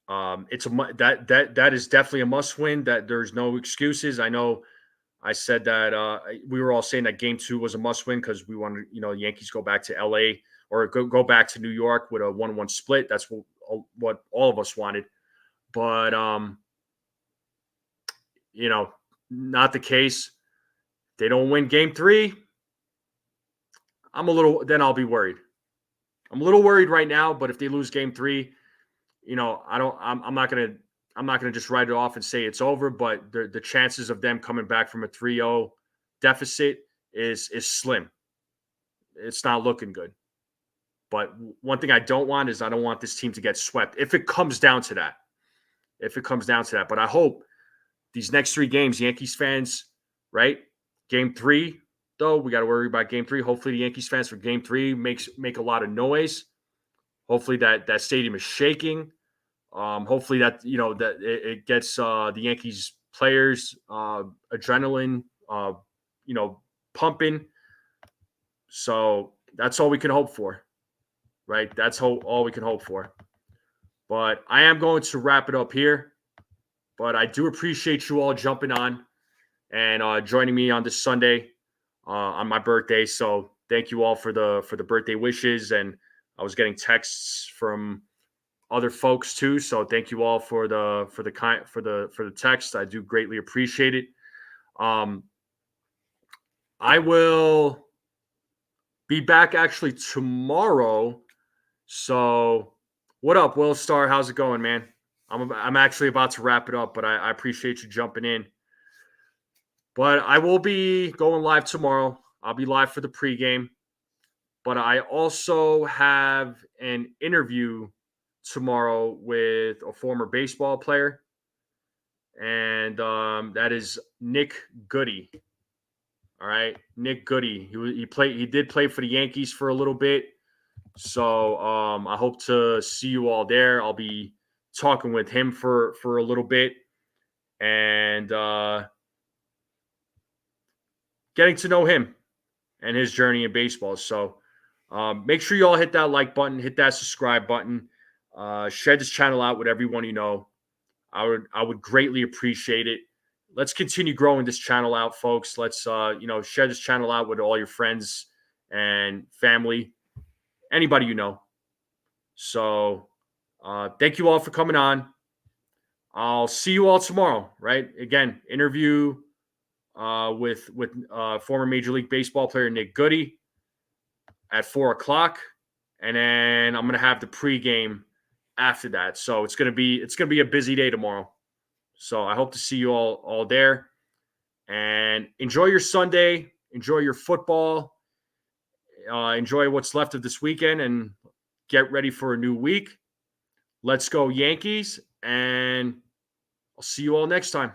That is definitely a must win. That there's no excuses. I know I said that we were all saying that Game 2 was a must win because we wanted, the Yankees go back to LA or go back to New York with a 1-1 split. That's what all of us wanted. But not the case. They don't win Game 3. Then I'll be worried. I'm a little worried right now, but if they lose Game 3, I'm not gonna just write it off and say it's over. But the chances of them coming back from a 3-0 deficit is slim. It's not looking good. But one thing I don't want is I don't want this team to get swept if it comes down to that. But I hope these next 3 games, Yankees fans, right? Game 3, though, we got to worry about Game 3. Hopefully the Yankees fans for Game 3 make a lot of noise. Hopefully that stadium is shaking. Hopefully that it gets the Yankees players adrenaline pumping. So that's all we can hope for, right? That's all we can hope for. But I am going to wrap it up here. But I do appreciate you all jumping on and joining me on this Sunday on my birthday. So thank you all for the birthday wishes, and I was getting texts from other folks too. So thank you all for the text. I do greatly appreciate it. I will be back actually tomorrow. So what up, Will Star? How's it going, man? I'm actually about to wrap it up, but I appreciate you jumping in. But I will be going live tomorrow. I'll be live for the pregame. But I also have an interview tomorrow with a former baseball player, and that is Nick Goody. All right, Nick Goody. He did play for the Yankees for a little bit, so I hope to see you all there. I'll be talking with him for a little bit, and getting to know him and his journey in baseball. So make sure you all hit that like button, hit that subscribe button, share this channel out with everyone you know. I would greatly appreciate it. Let's continue growing this channel out, folks. Let's share this channel out with all your friends and family, anybody you know. So thank you all for coming on. I'll see you all tomorrow, right? Again, interview with former Major League Baseball player Nick Goody at 4:00, and then I'm gonna have the pregame after that. So it's gonna be a busy day tomorrow. So I hope to see you all there, and enjoy your Sunday, enjoy your football, enjoy what's left of this weekend, and get ready for a new week. Let's go Yankees, and I'll see you all next time.